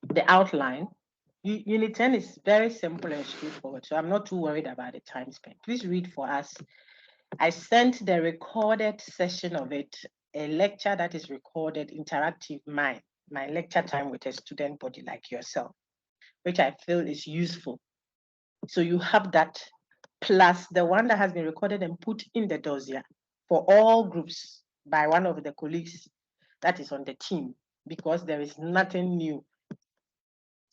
the outline. Unit 10 is very simple and straightforward, so I'm not too worried about the time spent. Please read for us. I sent the recorded session of it, a lecture that is recorded, interactive, my lecture time with a student body like yourself, which I feel is useful. So you have that, plus the one that has been recorded and put in the dossier for all groups by one of the colleagues that is on the team, because there is nothing new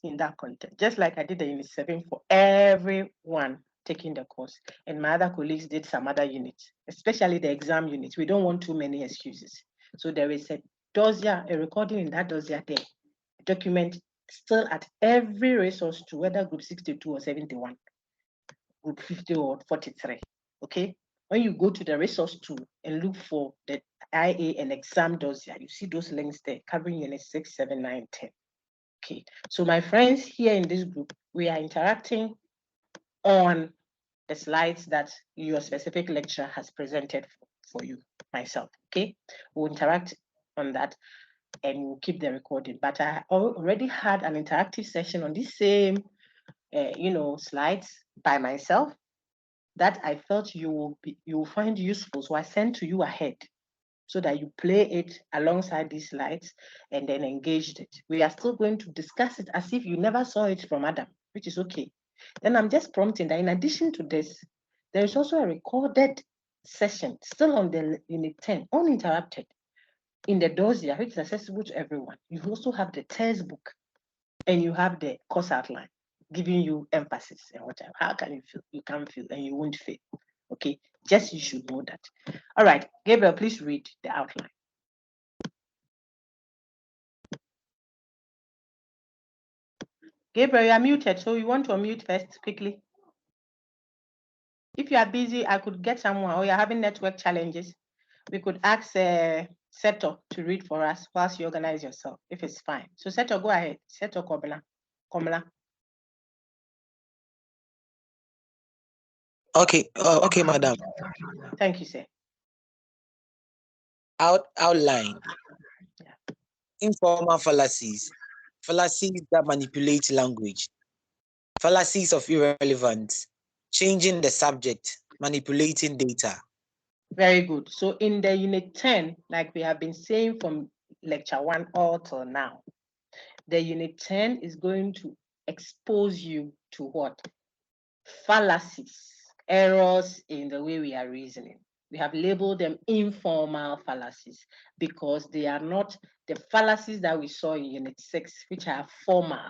in that content. Just like I did the unit 7 for everyone taking the course, and my other colleagues did some other units, especially the exam units. We don't want too many excuses. So there is a dossier, a recording in that dossier there, a document still at every resource to whether group 62 or 71, group 50 or 43, okay? When you go to the resource tool and look for the IA and exam dossier, you see those links there covering unit 6, 7, 9, 10. Okay, so my friends here in this group, we are interacting on the slides that your specific lecturer has presented for you, myself, okay? We'll interact on that and we'll keep the recording. But I already had an interactive session on this same, slides by myself that I felt you will find useful. So I sent to you ahead, so that you play it alongside these slides and then engaged it. We are still going to discuss it as if you never saw it from Adam, which is okay. Then I'm just prompting that in addition to this, there is also a recorded session still on the unit 10, uninterrupted, in the dossier, which is accessible to everyone. You also have the textbook and you have the course outline giving you emphasis and whatever. How can you feel? You can't feel and you won't fail. Okay, just you should know that. All right, Gabriel, please read the outline. Gabriel, you are muted, so you want to unmute first, quickly. If you are busy, I could get someone, or you're having network challenges, we could ask Seto to read for us whilst you organize yourself, if it's fine. So Seto, go ahead. Seto Komla. Okay, okay, madam. Thank you, sir. Outline. Yeah. Informal fallacies. Fallacies that manipulate language. Fallacies of irrelevance. Changing the subject. Manipulating data. Very good. So in the unit 10, like we have been saying from lecture 1 all till now, the unit 10 is going to expose you to what? Fallacies, errors in the way we are reasoning. We have labeled them informal fallacies because they are not the fallacies that we saw in unit 6, which are formal.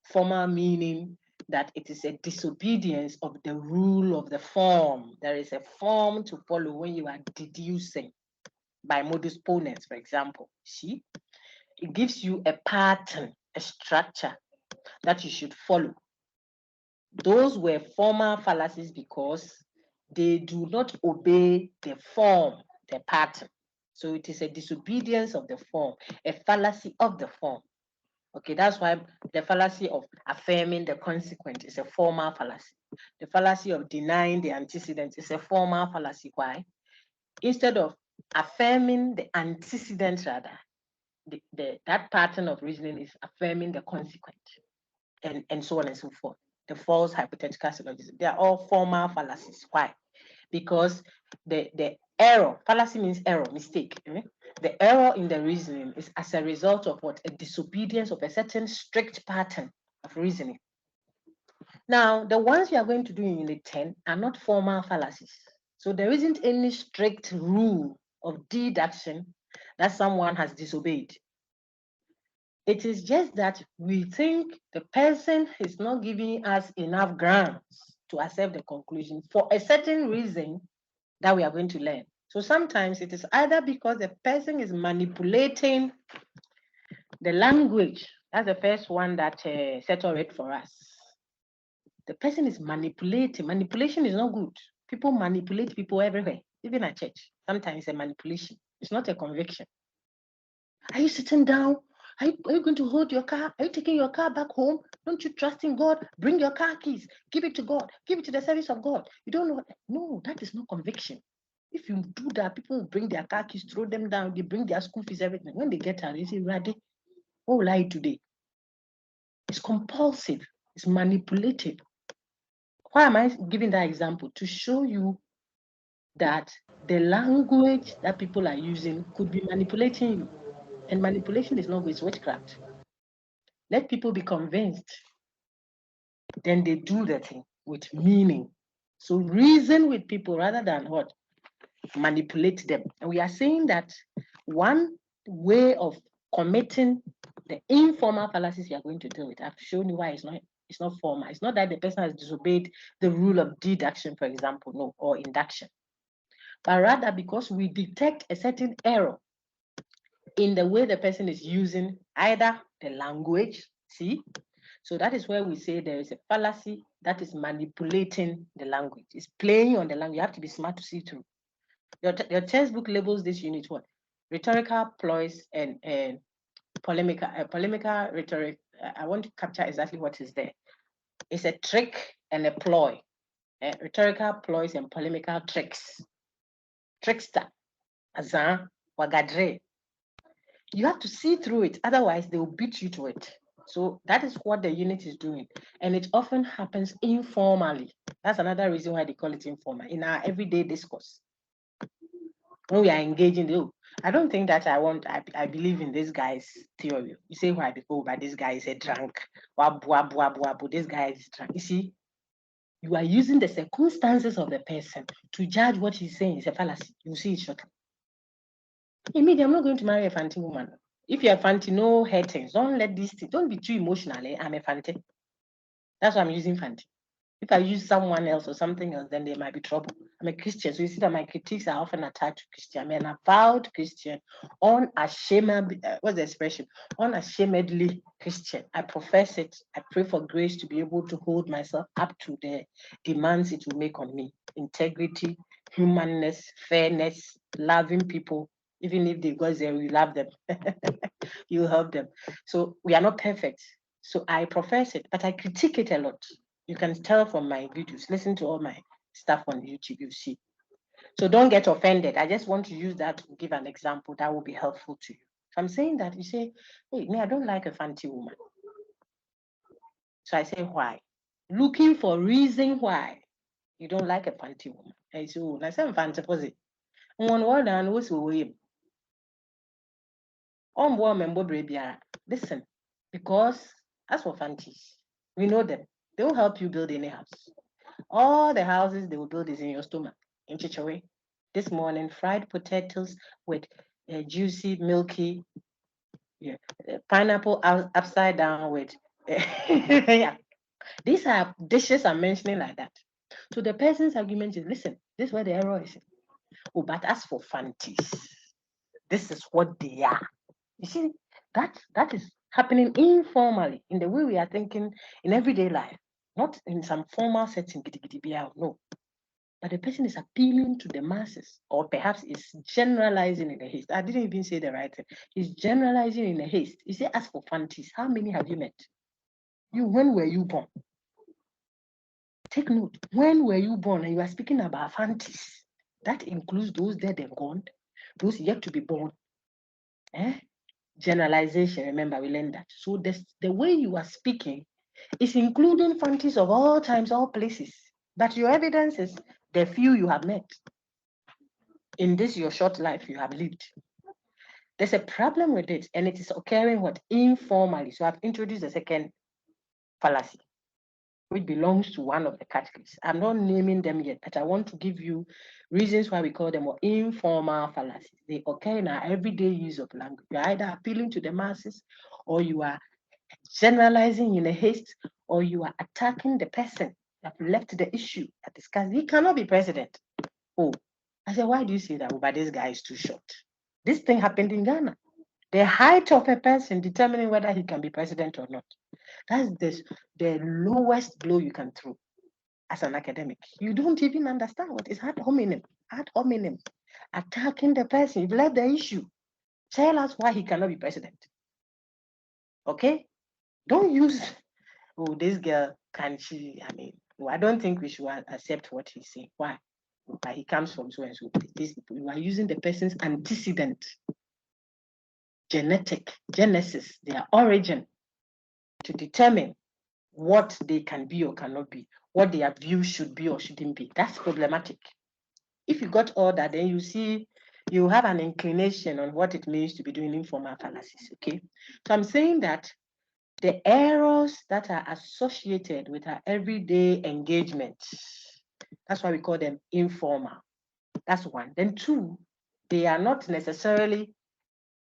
Formal meaning that it is a disobedience of the rule of the form. There is a form to follow when you are deducing by modus ponens, for example. See, it gives you a pattern, a structure that you should follow. Those were formal fallacies because they do not obey the form, the pattern. So it is a disobedience of the form, a fallacy of the form. Okay, that's why the fallacy of affirming the consequent is a formal fallacy. The fallacy of denying the antecedent is a formal fallacy. Why? Instead of affirming the antecedent, rather, that pattern of reasoning is affirming the consequent, and so on and so forth. The false hypothetical syllogism. They are all formal fallacies. Why? Because the error, fallacy means error, mistake. The error in the reasoning is as a result of what? A disobedience of a certain strict pattern of reasoning. Now, the ones we are going to do in unit 10 are not formal fallacies. So there isn't any strict rule of deduction that someone has disobeyed. It is just that we think the person is not giving us enough grounds to accept the conclusion for a certain reason that we are going to learn. So sometimes it is either because the person is manipulating the language. That's the first one that Seto read for us. The person is manipulating. Manipulation is not good. People manipulate people everywhere, even at church. Sometimes it's a manipulation. It's not a conviction. Are you sitting down? Are you going to hold your car? Are you taking your car back home? Don't you trust in God? Bring your car keys. Give it to God. Give it to the service of God. You don't know. No, that is not conviction. If you do that, people will bring their car keys, throw them down. They bring their school fees, everything. When they get out, they say, Radhe, what will I do today? It's compulsive. It's manipulative. Why am I giving that example? To show you that the language that people are using could be manipulating you. And manipulation is not with witchcraft. Let people be convinced. Then they do the thing with meaning. So reason with people rather than what? Manipulate them. And we are saying that one way of committing the informal fallacies you are going to deal with, I've shown you why it's not formal. It's not that the person has disobeyed the rule of deduction, for example, no, or induction. But rather because we detect a certain error in the way the person is using either the language, see? So that is where we say there is a fallacy that is manipulating the language. It's playing on the language. You have to be smart to see through. Your textbook labels this unit what? Rhetorical, ploys, and polemical. Polemical rhetoric. I want to capture exactly what is there. It's a trick and a ploy. Rhetorical, ploys, and polemical tricks. Trickster. Azan, wagadre. You have to see through it. Otherwise, they will beat you to it. So that is what the unit is doing. And it often happens informally. That's another reason why they call it informal. In our everyday discourse, when we are engaging, I don't think that I believe in this guy's theory. You say why before, but this guy is a drunk. This guy is drunk. You see, you are using the circumstances of the person to judge what he's saying is a fallacy. You see it shortly. Immediately, I'm not going to marry a fancy woman. If you're a fancy, no hurtings. Don't let this thing, don't be too emotional. I'm a fancy. That's why I'm using fancy. If I use someone else or something else, then there might be trouble. I'm a Christian, so you see that my critiques are often attached to Christian. I'm an avowed Christian, unashamedly, what's the expression? Unashamedly Christian. I profess it. I pray for grace to be able to hold myself up to the demands it will make on me. Integrity, humanness, fairness, loving people. Even if they go there, you love them. You help them. So we are not perfect. So I profess it, but I critique it a lot. You can tell from my videos. Listen to all my stuff on YouTube, you see. So don't get offended. I just want to use that to give an example that will be helpful to you. If I'm saying that, you say, hey, me, I don't like a fancy woman. So I say, why? Looking for reason why you don't like a fancy woman. I say, oh, I say, I'm fancy. One word and what's the listen, because as for fancies, we know them. They will help you build any house. All the houses they will build is in your stomach, in Chichewe. This morning, fried potatoes with juicy, milky pineapple upside down with. Yeah. These are dishes I'm mentioning like that. So the person's argument is, listen, this is where the error is. Oh, but as for fancies, this is what they are. You see, that is happening informally in the way we are thinking in everyday life, not in some formal setting, no. But the person is appealing to the masses, or perhaps is generalizing in a haste. I didn't even say the right thing. He's generalizing in a haste. You say, as for fancies, how many have you met? When were you born? Take note, when were you born? And you are speaking about fancies. That includes those dead and gone, those yet to be born. Generalization, remember, we learned that. So the way you are speaking is including fancies of all times, all places. But your evidence is the few you have met in this your short life you have lived. There's a problem with it, and it is occurring what? Informally. So I've introduced the second fallacy, which belongs to one of the categories. I'm not naming them yet, but I want to give you reasons why we call them informal fallacies. They occur in our everyday use of language. You're either appealing to the masses, or you are generalizing in a haste, or you are attacking the person. You have left the issue at discuss. He cannot be president. Oh, I said, why do you say that? Oh, but this guy is too short. This thing happened in Ghana. The height of a person determining whether he can be president or not. That's the lowest blow you can throw as an academic. You don't even understand what is ad hominem. Ad hominem. Attacking the person. You've left the issue. Tell us why he cannot be president. Okay? Don't use, oh, this girl, can she, I don't think we should accept what he's saying. Why? But he comes from so and so. You are using the person's antecedent, genesis, their origin, to determine what they can be or cannot be, what their view should be or shouldn't be. That's problematic. If you got all that, then you see, you have an inclination on what it means to be doing informal fallacies, okay? So I'm saying that the errors that are associated with our everyday engagement, that's why we call them informal. That's one. Then two, they are not necessarily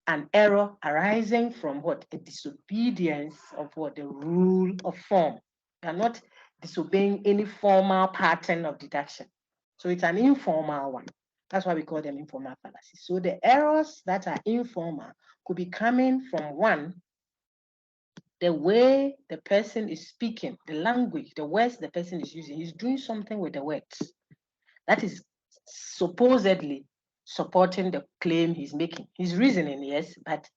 an error arising from what? A disobedience of what? The rule of form. They are not disobeying any formal pattern of deduction. So it's an informal one. That's why we call them informal fallacies. So the errors that are informal could be coming from one, the way the person is speaking, the language, the words the person is using. He's doing something with the words that is supposedly supporting the claim he's making. He's reasoning, yes, but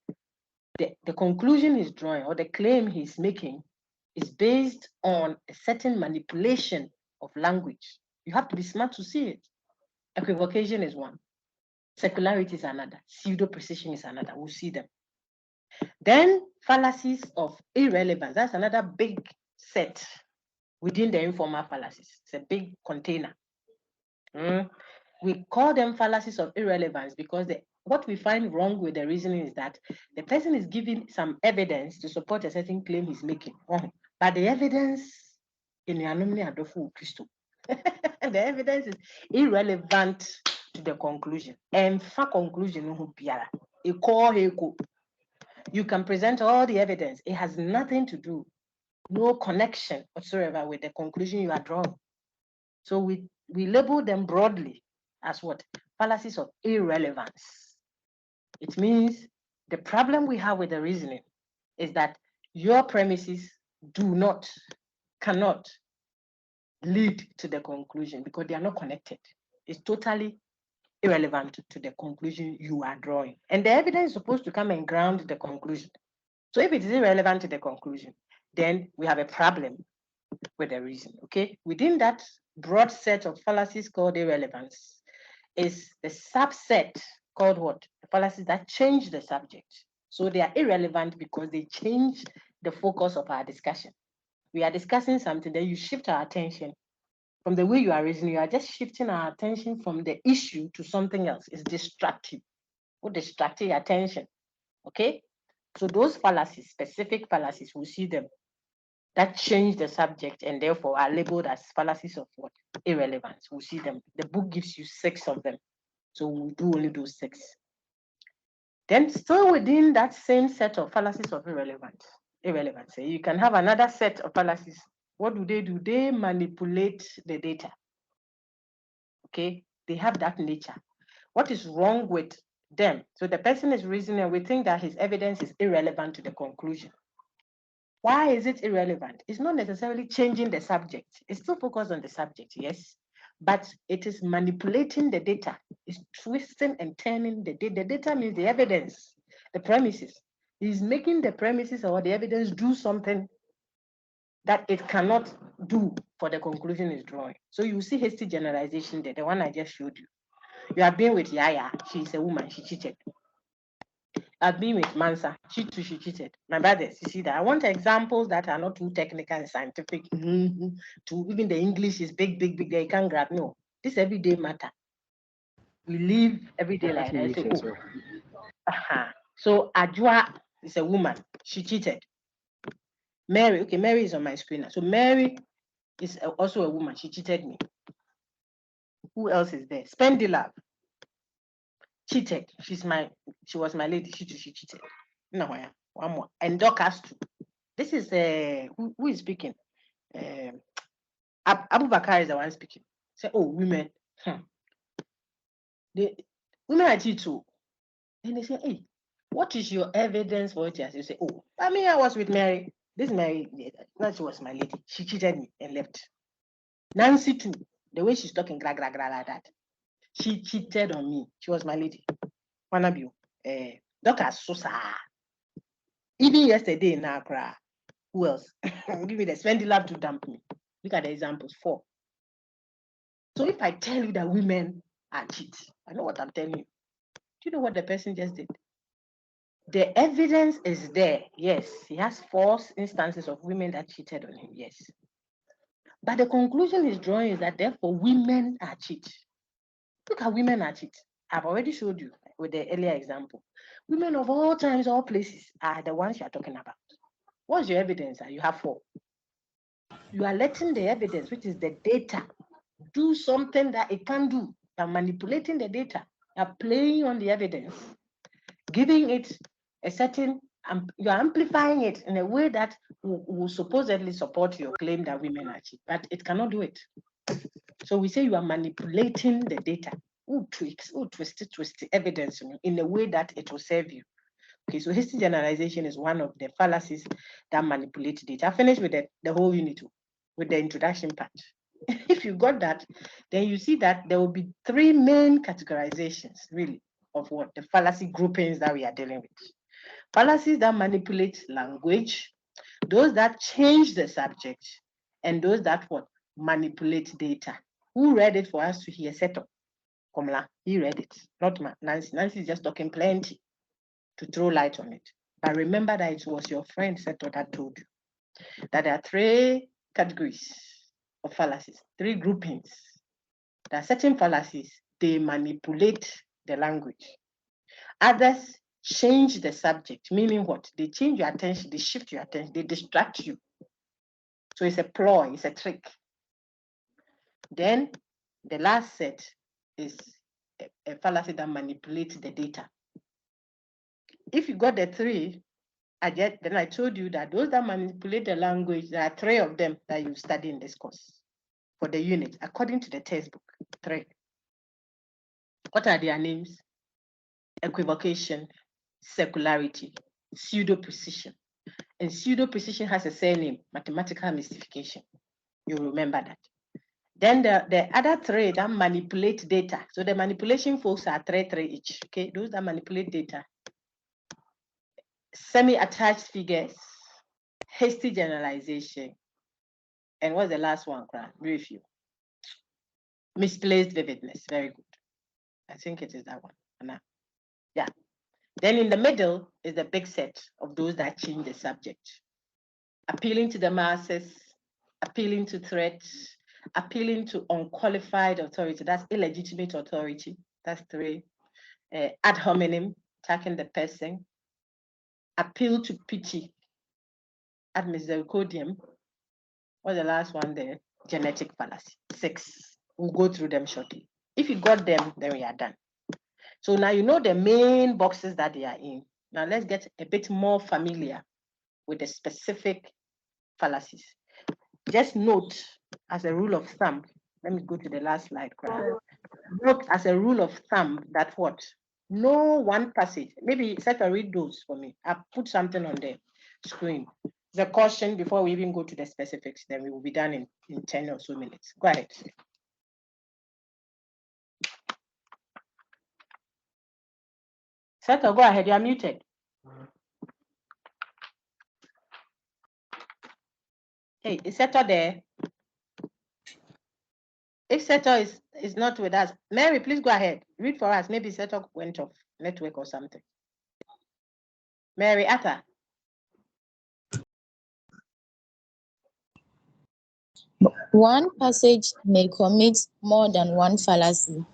the conclusion he's drawing or the claim he's making is based on a certain manipulation of language. You have to be smart to see it. Equivocation is one. Circularity is another. Pseudo precision is another. We'll see them. Then fallacies of irrelevance. That's another big set within the informal fallacies. It's a big container. We call them fallacies of irrelevance because what we find wrong with the reasoning is that the person is giving some evidence to support a certain claim he's making. But the evidence in the the evidence is irrelevant to the conclusion. And for conclusion, you can present all the evidence. It has nothing to do, no connection whatsoever with the conclusion you are drawing. So we label them broadly as what? Fallacies of irrelevance. It means the problem we have with the reasoning is that your premises cannot lead to the conclusion because they are not connected. It's totally irrelevant to the conclusion you are drawing. And the evidence is supposed to come and ground the conclusion. So if it is irrelevant to the conclusion, then we have a problem with the reason, okay? Within that broad set of fallacies called irrelevance is the subset called what? The fallacies that change the subject. So they are irrelevant because they change the focus of our discussion. We are discussing something, then you shift our attention from the way you are reasoning. You are just shifting our attention from the issue to something else. It's distractive. Or distracting attention, okay? So those fallacies, specific fallacies, we see them that change the subject and therefore are labeled as fallacies of what? Irrelevance. We'll see them. The book gives you 6 of them. So we'll do only those 6. Then still within that same set of fallacies of irrelevance, you can have another set of fallacies. What do? They manipulate the data. Okay, they have that nature. What is wrong with them? So the person is reasoning, we think that his evidence is irrelevant to the conclusion. Why is it irrelevant? It's not necessarily changing the subject. It's still focused on the subject, yes, but it is manipulating the data. It's twisting and turning the data. The data means the evidence, the premises. He's making the premises or the evidence do something that it cannot do for the conclusion it's drawing. So you see hasty generalization there, the one I just showed you. You have been with Yaya, she's a woman, she cheated. I've been with Mansa, she cheated. My brothers, you see that? I want examples that are not too technical and scientific. To even the English is big, they can't grab. No, this everyday matter. We live everyday like that. So Ajwa is a woman, she cheated. Mary is on my screen now. So Mary is also a woman, she cheated me. Who else is there? Spendilab cheated. She was my lady. She cheated. No, one more. And Dorcas too. This is who is speaking? Abu Bakar is the one speaking. Say, oh, women. The women are cheat too. And they say, hey, what is your evidence for it? You say, oh, I was with Mary. This Mary, she was my lady. She cheated me and left. Nancy too. The way she's talking, like that. She cheated on me. She was my lady. One of you. Dorcas Sosa. Even yesterday in Accra. Who else? Give me the Spendilab to dump me. Look at the examples. 4. So if I tell you that women are cheats, I know what I'm telling you. Do you know what the person just did? The evidence is there. Yes, he has false instances of women that cheated on him. Yes. But the conclusion he's drawing is that therefore women are cheat. Look at women are cheat. I've already showed you with the earlier example. Women of all times, all places are the ones you are talking about. What's your evidence? You have 4. You are letting the evidence, which is the data, do something that it can do. You're manipulating the data. You're playing on the evidence, giving it a certain, you're amplifying it in a way that will supposedly support your claim that women are cheat, but it cannot do it. So we say you are manipulating the data. Twist evidence in a way that it will serve you. Okay, so hasty generalization is one of the fallacies that manipulate data. I finished with the whole unit with the introduction part. If you got that, then you see that there will be 3 main categorizations, really, of what the fallacy groupings that we are dealing with. Fallacies that manipulate language, those that change the subject, and those that what manipulate data. Who read it for us to hear? Seto Komla, he read it, not Nancy. Nancy is just talking plenty to throw light on it. But remember that it was your friend Seto that told you that there are 3 categories of fallacies, 3 groupings. There are certain fallacies, they manipulate the language. Others change the subject, meaning what? They change your attention, they shift your attention, they distract you. So it's a ploy, it's a trick. Then the last set is a fallacy that manipulates the data. If you got the 3, then I told you that those that manipulate the language, there are 3 of them that you study in this course for the unit, according to the textbook. 3. What are their names? Equivocation, circularity, pseudo precision. And pseudo precision has a surname, mathematical mystification. You remember that. Then the other 3 that manipulate data. So the manipulation folks are 3 each. Okay, those that manipulate data. Semi-attached figures, hasty generalization, and what's the last one? Review. Misplaced vividness. Very good. I think it is that one. Yeah. Then in the middle is the big set of those that change the subject. Appealing to the masses, appealing to threats, appealing to unqualified authority. That's illegitimate authority. That's 3. Ad hominem, attacking the person. Appeal to pity, ad misericordium. What's the last one there? Genetic fallacy. 6. We'll go through them shortly. If you got them, then we are done. So now you know the main boxes that they are in. Now let's get a bit more familiar with the specific fallacies. Just note as a rule of thumb, let me go to the last slide. Note as a rule of thumb that what? No one passage, maybe Seta read those for me. I'll put something on the screen. The caution before we even go to the specifics, then we will be done in 10 or so minutes. Go ahead. Seta, go ahead, you are muted. Hey, is Seta there? If Seta is not with us, Mary, please go ahead. Read for us. Maybe Seta went off network or something. Mary Atta. One passage may commit more than one fallacy.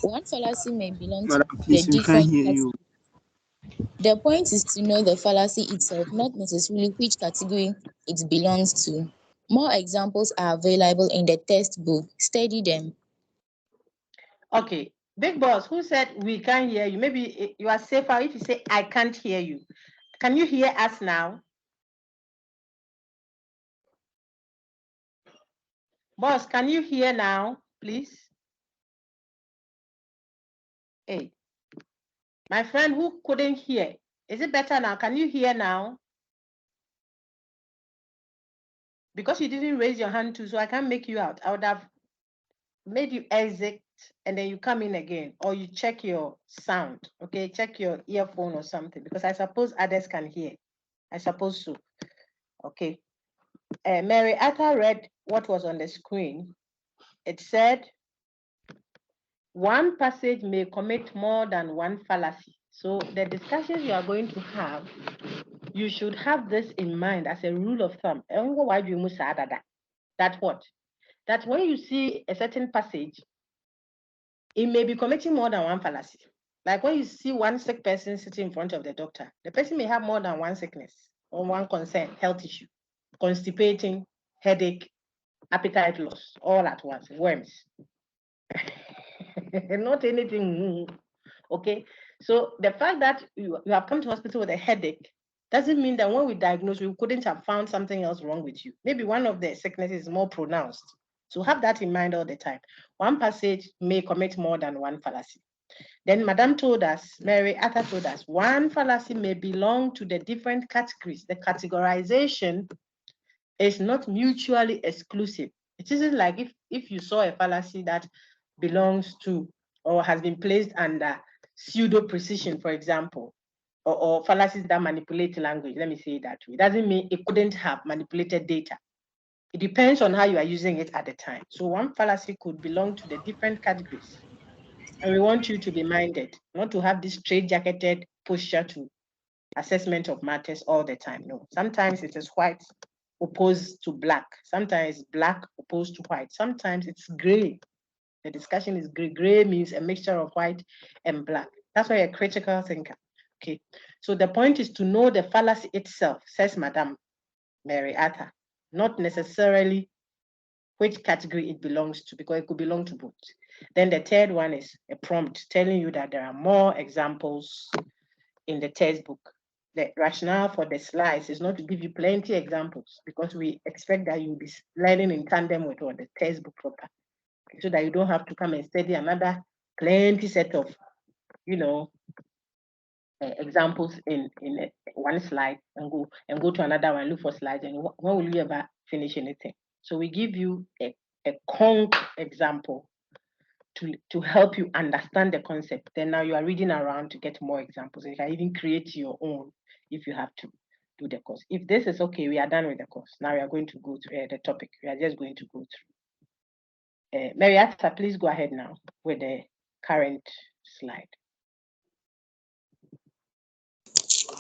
One fallacy may belong to the different categories. The point is to know the fallacy itself, not necessarily which category it belongs to. More examples are available in the textbook. Study them. Okay, Big Boss, who said we can't hear you? Maybe you are safer if you say I can't hear you. Can you hear us now? Boss, can you hear now, please? Hey, my friend who couldn't hear, is it better now? Can you hear now? Because you didn't raise your hand too, so I can't make you out. I would have made you exit and then you come in again, or you check your sound, okay? Check your earphone or something, because I suppose others can hear. I suppose so. Okay. Mary Atta read what was on the screen. It said, one passage may commit more than one fallacy. So the discussions you are going to have, you should have this in mind as a rule of thumb. That what? That when you see a certain passage, it may be committing more than one fallacy. Like when you see one sick person sitting in front of the doctor, the person may have more than one sickness or one concern, health issue, constipating, headache, appetite loss, all at once, worms. Not anything. Okay. So the fact that you have come to hospital with a headache doesn't mean that when we diagnose, we couldn't have found something else wrong with you. Maybe one of the sicknesses is more pronounced. So have that in mind all the time. One passage may commit more than one fallacy. Then Madame told us, Mary Arthur told us, one fallacy may belong to the different categories. The categorization is not mutually exclusive. It isn't like if you saw a fallacy that belongs to or has been placed under pseudo precision, for example, or fallacies that manipulate language, let me say it that way. It doesn't mean it couldn't have manipulated data. It depends on how you are using it at the time. So one fallacy could belong to the different categories. And we want you to be minded, not to have this straight-jacketed posture to assessment of matters all the time. No, sometimes it is white opposed to black. Sometimes black opposed to white. Sometimes it's gray. The discussion is gray. Gray means a mixture of white and black. That's why a critical thinker. Okay, so the point is to know the fallacy itself, says Madame Mary Arthur, not necessarily which category it belongs to, because it could belong to both. Then the third one is a prompt telling you that there are more examples in the textbook. The rationale for the slides is not to give you plenty examples, because we expect that you'll be learning in tandem with what the textbook proper, so that you don't have to come and study another plenty set of, examples in one slide and go to another one, look for slides, and when will you ever finish anything? So we give you a conc example to help you understand the concept. Then now you are reading around to get more examples. You can even create your own if you have to do the course. If this is okay, we are done with the course. Now we are going to go to the topic. We are just going to go through. Marietta, please go ahead now with the current slide.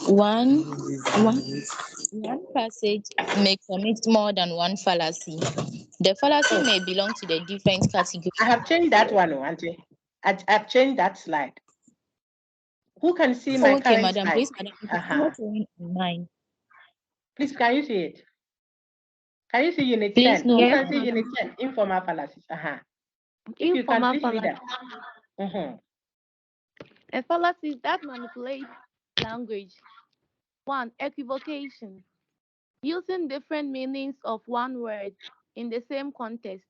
One passage may commit more than one fallacy. The fallacy may belong to the different categories. I have changed that one, Auntie. I've changed that slide. Who can see my current Madam, slide? please, Madam, it's not showing on mine. Please, can you see it? Can you see unit Please, 10? no. Who can see unit 10? Informal fallacies. If you can, please read that. A fallacy that manipulates language. 1. Equivocation. Using different meanings of one word in the same context,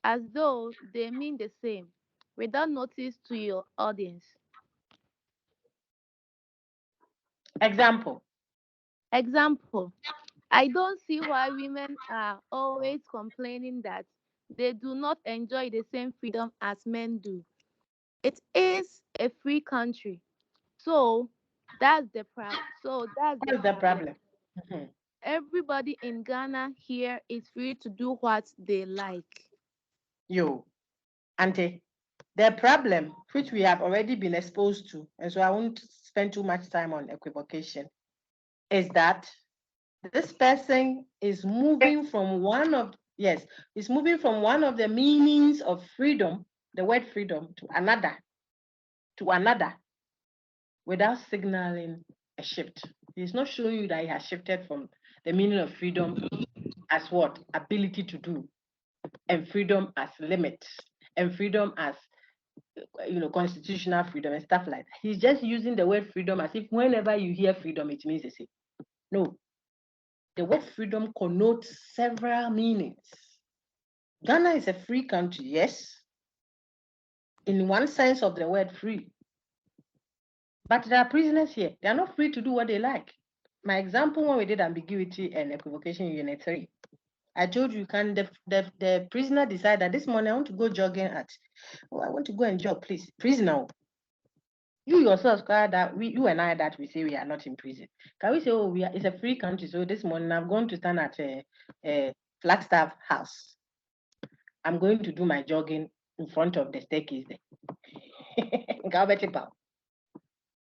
as though they mean the same, without notice to your audience. Example. I don't see why women are always complaining that they do not enjoy the same freedom as men do. It is a free country. So that's the problem. What's the problem? Everybody in Ghana here is free to do what they like. Auntie, the problem, which we have already been exposed to, and so I won't spend too much time on equivocation, is that this person is moving from one of the meanings of freedom, the word freedom, to another, without signaling a shift. He's not showing you that he has shifted from the meaning of freedom as what? Ability to do, and freedom as limits, and freedom as constitutional freedom and stuff like that. He's just using the word freedom as if whenever you hear freedom, it means the same. No. The word freedom connotes several meanings. Ghana is a free country, yes, in one sense of the word free. But there are prisoners here. They are not free to do what they like. My example when we did ambiguity and equivocation in unit 3, I told you, can the prisoner decide that this morning I want to go jogging I want to go and jog, please. Prisoner. You yourself, you and I that we say we are not in prison. Can we say, it's a free country, so this morning I'm going to stand at a Flagstaff house. I'm going to do my jogging in front of the staircase there.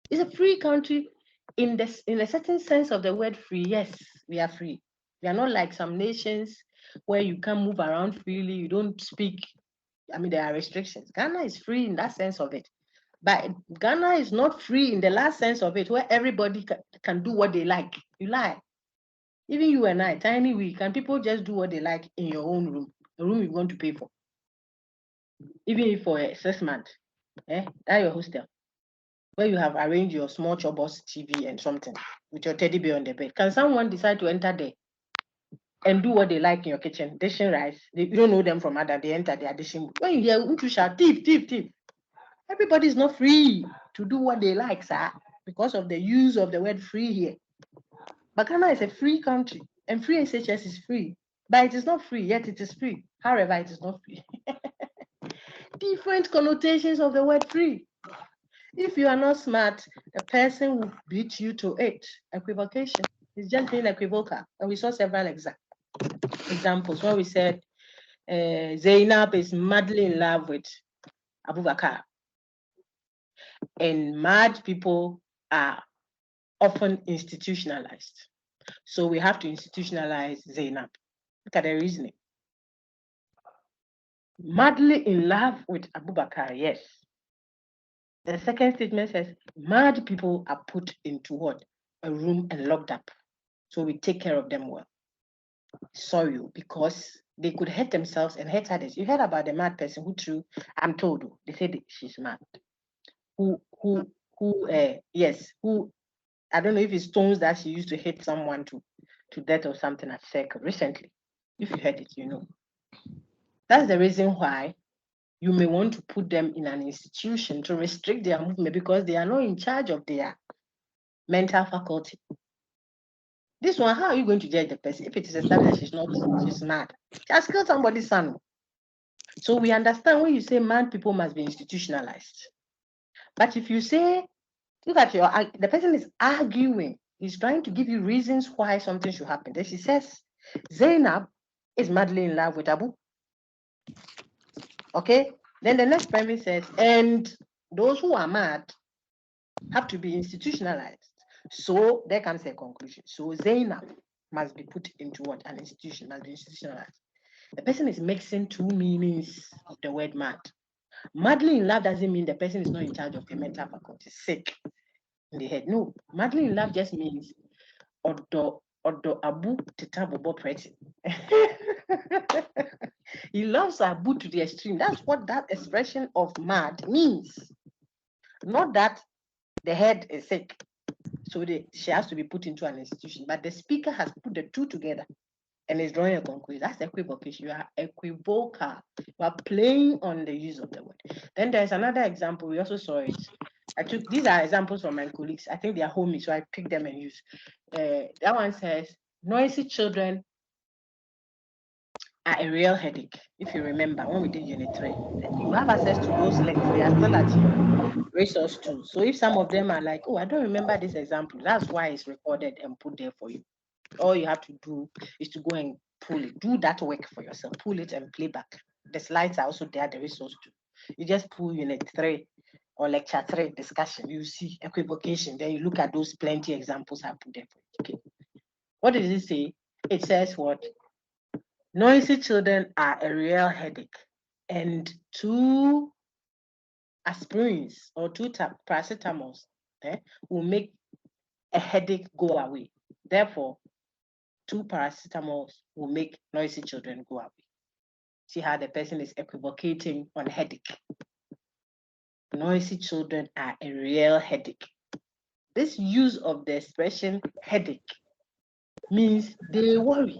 It's a free country in a certain sense of the word free. Yes, we are free. We are not like some nations where you can move around freely. You don't speak. I mean, there are restrictions. Ghana is free in that sense of it. But Ghana is not free in the last sense of it, where everybody can do what they like. You lie. Even you and I, tiny we, can people just do what they like in your own room, a room you're going to pay for? Even if for a 6 months, that's your hostel, where you have arranged your small chobos TV and something with your teddy bear on the bed. Can someone decide to enter there and do what they like in your kitchen, dishing rice? You don't know them from other, they enter, they are dishing. When you hear Untu shout, thief, thief, thief, everybody is not free to do what they like, sir, because of the use of the word free here. But Ghana is a free country, and free SHS is free, but it is not free, yet it is free. However, it is not free. Different connotations of the word free. If you are not smart, the person will beat you to it. Equivocation is just being equivocal. And we saw several examples when we said Zainab is madly in love with Abubakar. And mad people are often institutionalized. So we have to institutionalize Zainab. Look at the reasoning. Madly in love with Abubakar, yes. The second statement says, mad people are put into what? A room and locked up. So we take care of them well. Sorry, because they could hurt themselves and hurt others. You heard about the mad person who threw, I'm told, they said she's mad. Yes, I don't know if it's stones that she used to hit someone to death or something at circle recently. If you heard it, you know. That's the reason why you may want to put them in an institution to restrict their movement, because they are not in charge of their mental faculty. This one, how are you going to judge the person if it is established she's mad? She has killed somebody's son. So we understand when you say mad people must be institutionalized. But if you say, look at the person is arguing, he's trying to give you reasons why something should happen. Then she says, Zainab is madly in love with Abu. Okay? Then the next premise says, and those who are mad have to be institutionalized. So there comes a conclusion. So Zainab must be put into what? An institution, must be institutionalized. The person is mixing two meanings of the word mad. Madly in love doesn't mean the person is not in charge of the mental faculty, sick in the head. No, madly in love just means Odo Abu Titabobo pretty. He loves Abu to the extreme. That's what that expression of mad means. Not that the head is sick, so she has to be put into an institution. But the speaker has put the two together and is drawing a conclusion. That's equivocation. You are equivocal. You are playing on the use of the word. Then there's another example. We also saw it. These are examples from my colleagues. I think they are homey, so I picked them and used. That one says, noisy children are a real headache. If you remember, when we did Unit 3, you have access to those links. They are still at your resource too. So if some of them are like, oh, I don't remember this example, that's why it's recorded and put there for you. All you have to do is to go and pull it. Do that work for yourself. Pull it and play back. The slides are also there, the resource too. You just pull Unit 3 or Lecture 3 discussion. You see equivocation. Then you look at those plenty examples I put there for you. Okay. What does it say? It says what? Noisy children are a real headache, and 2 aspirins or 2 paracetamols will make a headache go away. Therefore, 2 paracetamols will make noisy children go away. See how the person is equivocating on headache. Noisy children are a real headache. This use of the expression headache means they worry.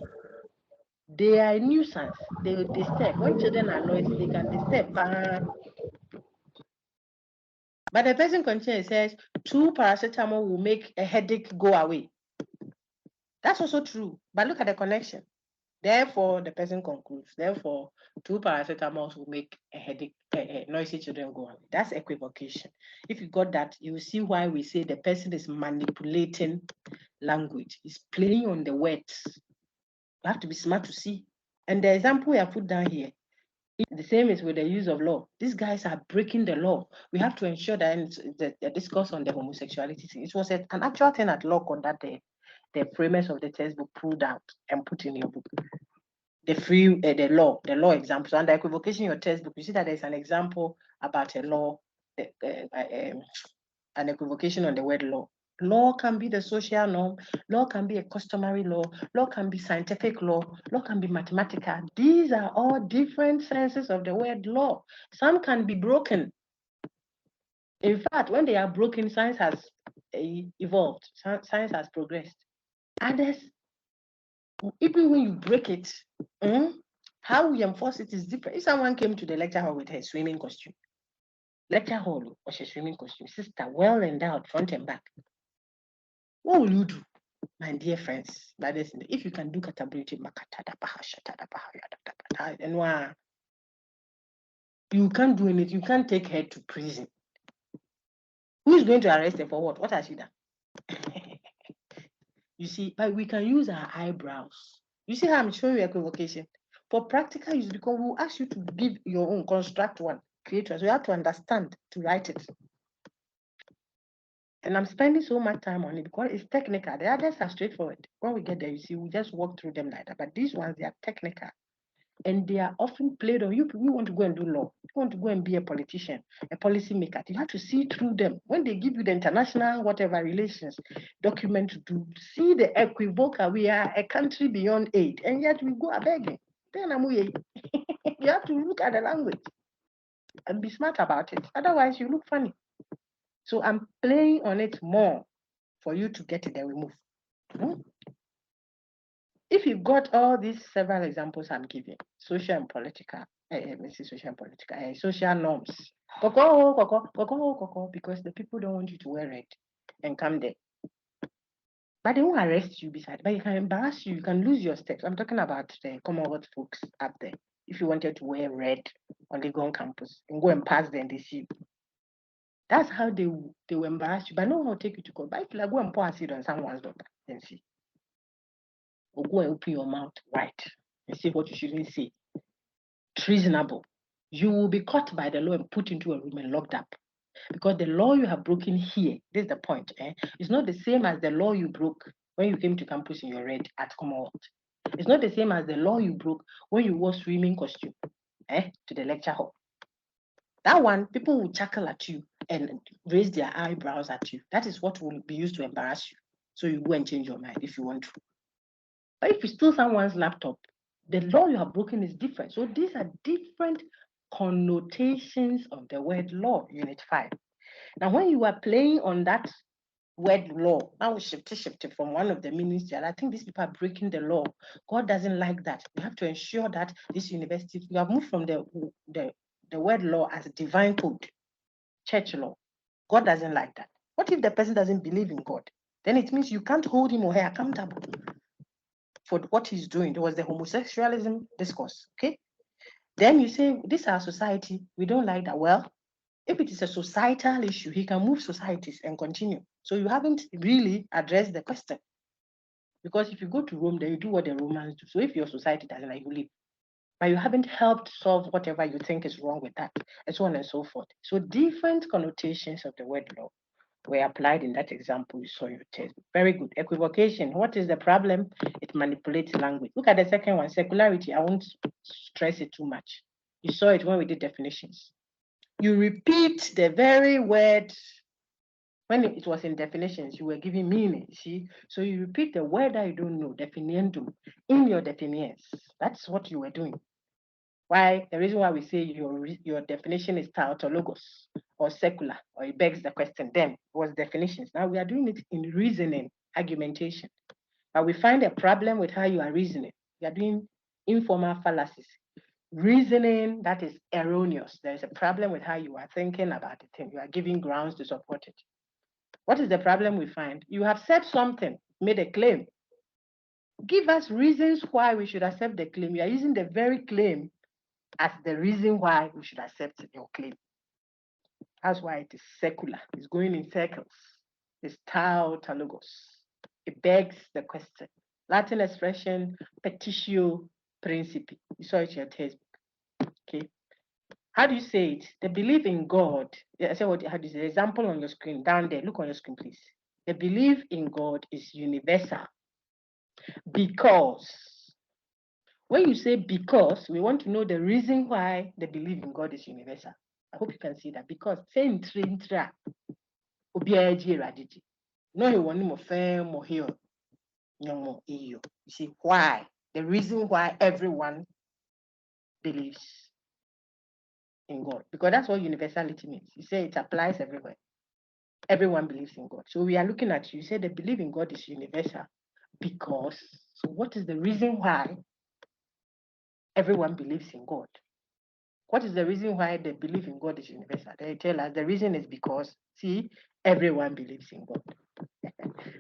They are a nuisance. They disturb. When children are noisy, they can disturb. But the person continues, says 2 paracetamol will make a headache go away. That's also true. But look at the connection. Therefore, the person concludes, therefore, 2 paracetamols will make a headache, noisy children go away. That's equivocation. If you got that, you will see why we say the person is manipulating language. He's playing on the words. You have to be smart to see. And the example we have put down here, The same is with the use of law. These guys are breaking the law. We have to ensure that the discourse on the homosexuality thing, it was an actual thing at law on that day. The framers of the textbook pulled out and put in your book. The law examples. Under equivocation, your textbook, you see that there's an example about a law, an equivocation on the word law. Law can be the social norm, law can be a customary law can be scientific law can be mathematical. These are all different senses of the word law. Some can be broken. In fact, when they are broken, science has evolved, science has progressed. Others, even when you break it, how we enforce it is different. If someone came to the lecture hall with her swimming costume, lecture hall or her swimming costume, sister, well endowed, front and back, what will you do, my dear friends? That is, if you can do catability, you can't do anything. You can't take her to prison. Who is going to arrest her for what? What has she done? You see, but we can use our eyebrows. You see how I'm showing you equivocation? For practical use, because we'll ask you to give your own, construct one, create one. So you have to understand to write it. And I'm spending so much time on it because it's technical. The others are straightforward. When we get there, you see, we just walk through them like that. But these ones, they are technical. And they are often played on. You want to go and do law. You want to go and be a politician, a policy maker. You have to see through them. When they give you the international, whatever relations document to do, see the equivocal. We are a country beyond aid. And yet we go a begging. Then you have to look at the language and be smart about it. Otherwise, you look funny. So I'm playing on it more for you to get it, then we move. If you've got all these several examples I'm giving, social and political, social norms, because the people don't want you to wear red and come there. But they won't arrest you beside, but you can embarrass you, you can lose your steps. I'm talking about the Commonwealth folks up there. If you wanted to wear red on the Gon campus and go and pass them, they see you. That's how they will embarrass you, but no one will take you to court. But if you like, go and pour acid on someone's daughter, then see. Or go and open your mouth wide and say what you shouldn't say. Treasonable. You will be caught by the law and put into a room and locked up. Because the law you have broken here, this is the point, it's not the same as the law you broke when you came to campus in your red at Commonwealth. It's not the same as the law you broke when you wore swimming costume to the lecture hall. That one, people will chuckle at you and raise their eyebrows at you. That is what will be used to embarrass you. So you go and change your mind if you want to. But if you steal someone's laptop, the law you have broken is different. So these are different connotations of the word law, Unit 5. Now, when you are playing on that word law, now we shift from one of the meanings to the other. I think these people are breaking the law. God doesn't like that. We have to ensure that this university, we have moved from the word law as a divine code, church law. God doesn't like that. What if the person doesn't believe in God? Then it means you can't hold him or her accountable for what he's doing. There was the homosexualism discourse, okay? Then you say, this is our society, we don't like that. Well, if it is a societal issue, he can move societies and continue. So you haven't really addressed the question. Because if you go to Rome, then you do what the Romans do. So if your society doesn't like, you leave. But you haven't helped solve whatever you think is wrong with that, and so on and so forth. So different connotations of the word law were applied in that example you saw in your test. Very good. Equivocation. What is the problem? It manipulates language. Look at the second one, circularity. I won't stress it too much. You saw it when we did definitions. You repeat the very word. When it was in definitions, you were giving meaning, see? So you repeat the word that you don't know, definiendum, in your definitions. That's what you were doing. Why? The reason why we say your definition is tautologos or secular, or it begs the question, then was definitions. Now we are doing it in reasoning, argumentation. But we find a problem with how you are reasoning. You are doing informal fallacies. Reasoning that is erroneous. There is a problem with how you are thinking about the thing. You are giving grounds to support it. What is the problem we find? You have said something, made a claim. Give us reasons why we should accept the claim. You are using the very claim as the reason why we should accept your claim. That's why it is secular. It's going in circles. It's tautologos. It begs the question. Latin expression, petitio principi. You saw it in your textbook. Okay. How do you say it? The belief in God. Yeah, say what? How do you say? Example on your screen down there. Look on your screen, please. The belief in God is universal because. When you say because, we want to know the reason why the belief in God is universal. I hope you can see that because saying intra no you want more fair more here no more you see why the reason why everyone believes in God, because that's what universality means. You say it applies everywhere. Everyone believes in God. So we are looking at you say the belief in God is universal because. So what is the reason why everyone believes in God? What is the reason why the belief in God is universal? They tell us the reason is because, see, everyone believes in God.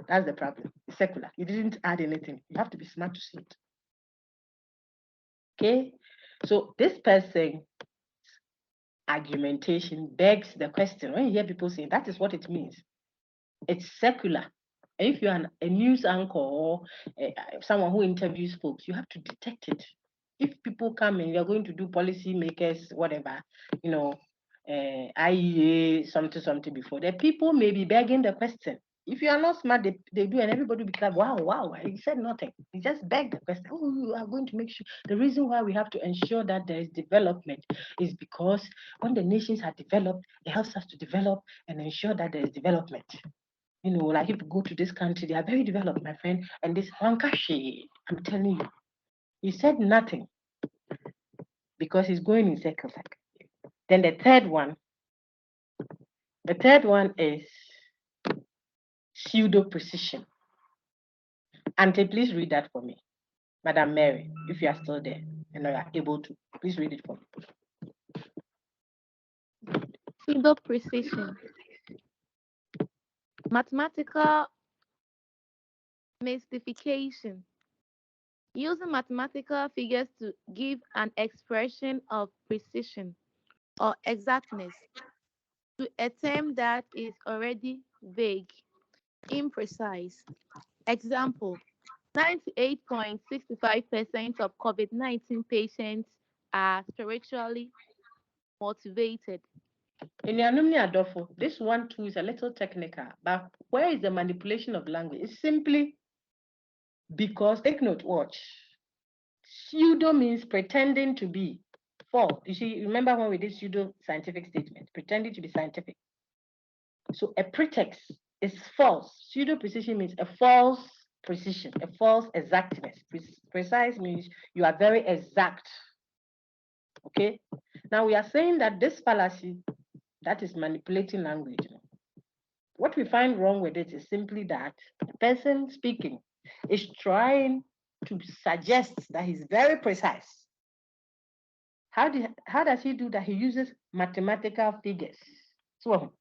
That's the problem. It's secular. You didn't add anything. You have to be smart to see it. Okay? So this person argumentation begs the question. When you hear people saying that is what it means, it's secular. If you're a news anchor or someone who interviews folks, you have to detect it. If people come and you're going to do policy makers, whatever, you know, IEA, something before, the people may be begging the question. If you are not smart, they do, and everybody will be like, wow, he said nothing. He just begged the question. Oh, you are going to make sure. The reason why we have to ensure that there is development is because when the nations are developed, it helps us to develop and ensure that there is development. You know, like if you go to this country, they are very developed, my friend. And this Hankashi, I'm telling you, he said nothing because he's going in circles. Then the third one is pseudo precision. Auntie, please read that for me. Madam Mary, if you are still there and you are able to, please read it for me. Pseudo precision. Mathematical mystification. Using mathematical figures to give an expression of precision or exactness to a term that is already vague, imprecise. Example, 98.65% of COVID-19 patients are spiritually motivated. In Adolfo, this one too is a little technical, but where is the manipulation of language? It's simply because, take note, watch. Pseudo means pretending to be. False. You see, remember when we did pseudo scientific statement, pretending to be scientific. So a pretext is false. Pseudo precision means a false precision, a false exactness. Precise means you are very exact. Okay. Now we are saying that this fallacy, that is manipulating language. What we find wrong with it is simply that the person speaking is trying to suggest that he's very precise. How does he do that? He uses mathematical figures. So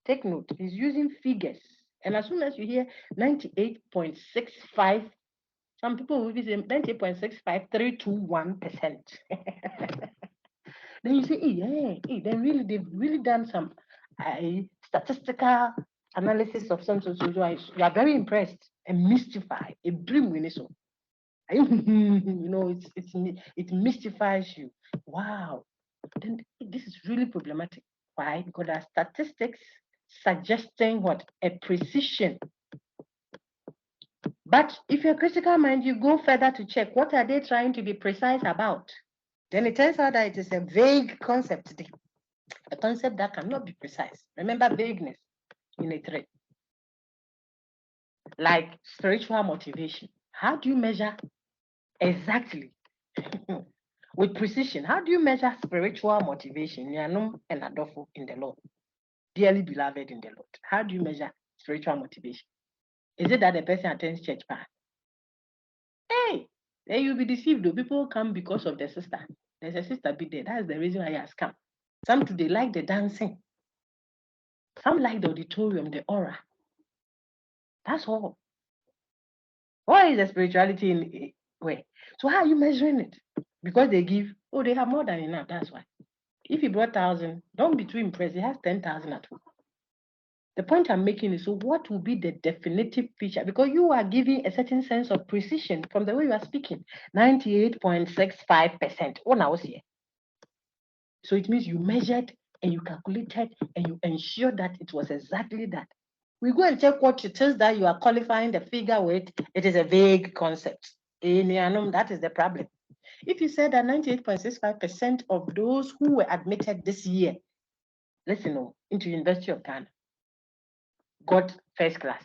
take note, he's using figures. And as soon as you hear 98.65, some people will be saying 98.65321%. Then you say, they've really done some statistical analysis of some. So you are very impressed and mystified. A dream when so. You know, it mystifies you. Wow. Then this is really problematic. Why? Because there are statistics suggesting what? A precision. But if you're critical mind, you go further to check what are they trying to be precise about. Then it turns out that it is a vague concept, a concept that cannot be precise. Remember vagueness in a thread. Like spiritual motivation. How do you measure exactly with precision? How do you measure spiritual motivation? Yanum and Adolfo in the Lord, dearly beloved in the Lord. How do you measure spiritual motivation? Is it that the person attends church path? Hey, then you'll be deceived though. People come because of the sister. There's a sister be there. That's the reason why he has come. Some today like the dancing. Some like the auditorium, the aura. That's all. Why is the spirituality in way? So how are you measuring it? Because they give, they have more than enough. That's why. If he brought 1,000, don't be too impressed. He has 10,000 at home. The point I'm making is, so what will be the definitive feature? Because you are giving a certain sense of precision from the way you are speaking. 98.65%. What now was here? So it means you measured and you calculated and you ensure that it was exactly that. We go and check what it is that you are qualifying the figure with. It is a vague concept. That is the problem. If you said that 98.65% of those who were admitted this year, listen, into University of Ghana, got first class,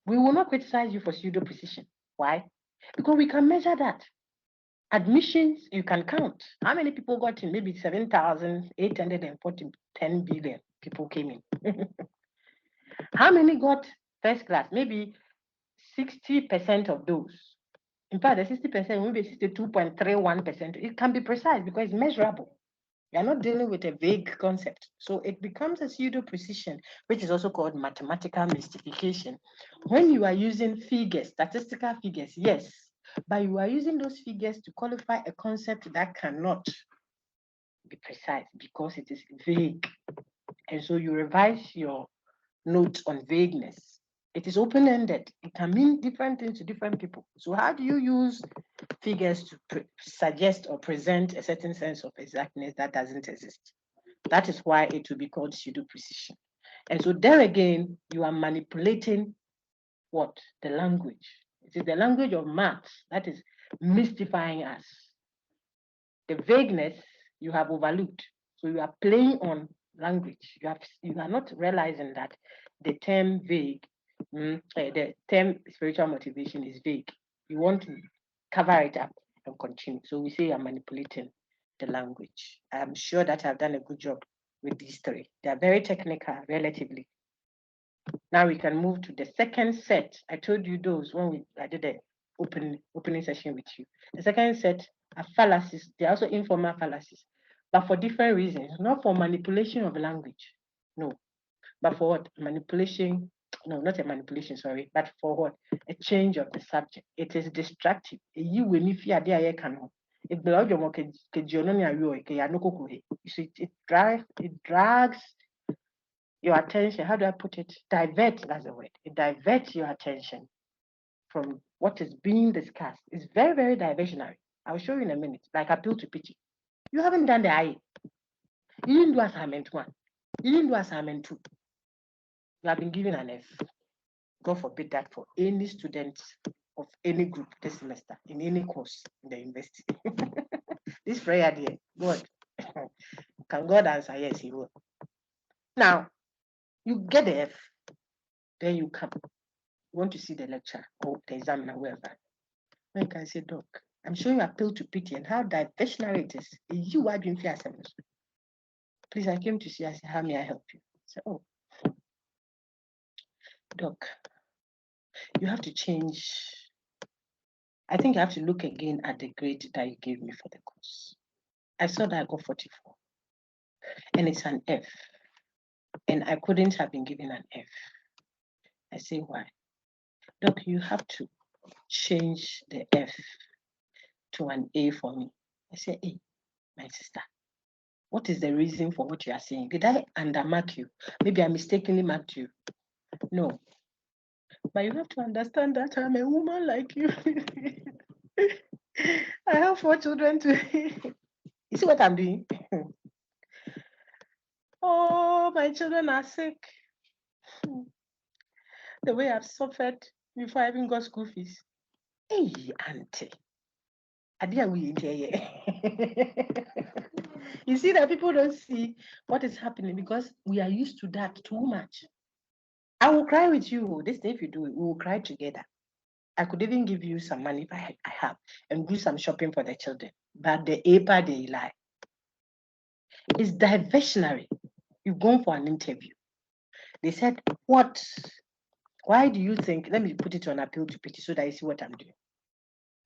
we will not criticize you for pseudo precision. Why? Because we can measure that. Admissions, you can count. How many people got in? Maybe 7,840, 10 billion people came in. How many got first class? Maybe 60% of those. In fact, the 60%, maybe 62.31%. It can be precise because it's measurable. You're not dealing with a vague concept. So it becomes a pseudo precision, which is also called mathematical mystification. When you are using figures, statistical figures, yes, but you are using those figures to qualify a concept that cannot be precise because it is vague. And so you revise your note on vagueness. It is open-ended. It can mean different things to different people. So how do you use figures to suggest or present a certain sense of exactness that doesn't exist? That is why it will be called pseudo-precision. And so there again, you are manipulating what? The language. It is the language of maths that is mystifying us. The vagueness you have overlooked. So you are playing on language. You are not realizing that the term vague, the term spiritual motivation is vague. You want to cover it up and continue. So we say you're manipulating the language. I'm sure that I've done a good job with these three. They are very technical, relatively. Now we can move to the second set. I told you those when I did the opening session with you. The second set are fallacies. They're also informal fallacies, but for different reasons, not for manipulation of language, no, but for what? Manipulation, no, not a manipulation, sorry, but for what? A change of the subject. It is distractive. It drags your attention. How do I put it? Divert, that's the word. It diverts your attention from what is being discussed. It's very, very diversionary. I'll show you in a minute, like appeal to pity. You haven't done the IE. You didn't do assignment 1. You didn't do assignment 2. You have been given an F. God forbid that for any student of any group this semester, in any course in the university. This prayer there, God, can God answer? Yes, He will. Now, you get the F, then you come. You want to see the lecture or the examiner, whoever. Then you can say, Doc, I'm showing you appeal to pity and how diversionary it is. You are doing fair service. Please, I came to see. I said, how may I help you? I said, oh, Doc, you have to change. I think you have to look again at the grade that you gave me for the course. I saw that I got 44, and it's an F, and I couldn't have been given an F. I say, why? Doc, you have to change the F to an A for me. I say, hey, my sister, what is the reason for what you are saying? Did I undermark you? Maybe I mistakenly marked you. No. But you have to understand that I'm a woman like you. I have 4 children to. You see what I'm doing? Oh, my children are sick. The way I've suffered before I even got school fees. Hey, auntie. You see that people don't see what is happening because we are used to that too much. I will cry with you. This day, if you do it, we will cry together. I could even give you some money if I have and do some shopping for the children. But the APA, they lie. It's diversionary. You've gone for an interview. They said, what? Why do you think, let me put it on appeal to pity so that you see what I'm doing.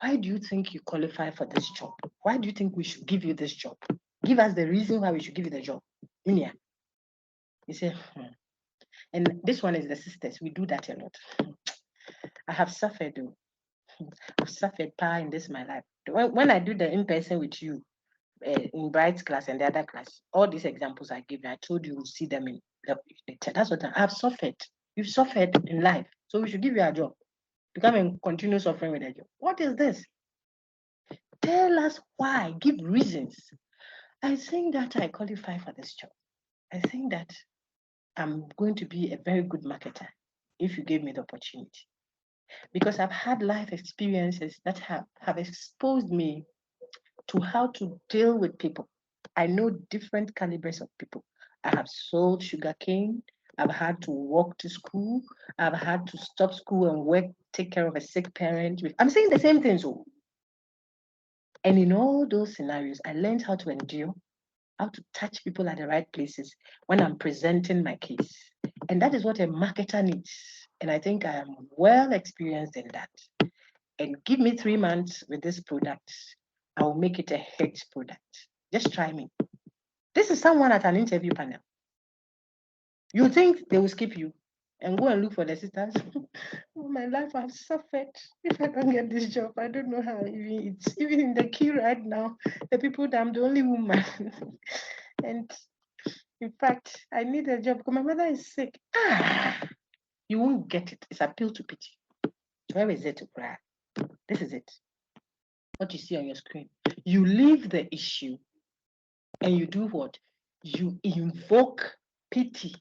Why do you think you qualify for this job? Why do you think we should give you this job? Give us the reason why we should give you the job. Minia. You say, And this one is the sisters. We do that a lot. I have suffered though. I've suffered power in this my life. When I do the in-person with you in Bright's class and the other class, all these examples I give you, I told you see them in that's what I've suffered. You've suffered in life. So we should give you a job. You come and continue suffering with a job. What is this? Tell us why. Give reasons. I think that I qualify for this job. I think that I'm going to be a very good marketer if you give me the opportunity. Because I've had life experiences that have exposed me to how to deal with people. I know different calibers of people. I have sold sugarcane. I've had to walk to school. I've had to stop school and work, take care of a sick parent. I'm saying the same thing. So, and in all those scenarios, I learned how to endure, how to touch people at the right places when I'm presenting my case. And that is what a marketer needs. And I think I am well experienced in that. And give me 3 months with this product, I will make it a hit product. Just try me. This is someone at an interview panel. You think they will skip you and go and look for the sisters? Oh, my life I've suffered. If I don't get this job, I don't know how it's even in the queue right now. The people that I'm the only woman. And in fact, I need a job because my mother is sick. You won't get it. It's appeal to pity. Where is it to cry? This is it. What you see on your screen. You leave the issue and you do what? You invoke pity,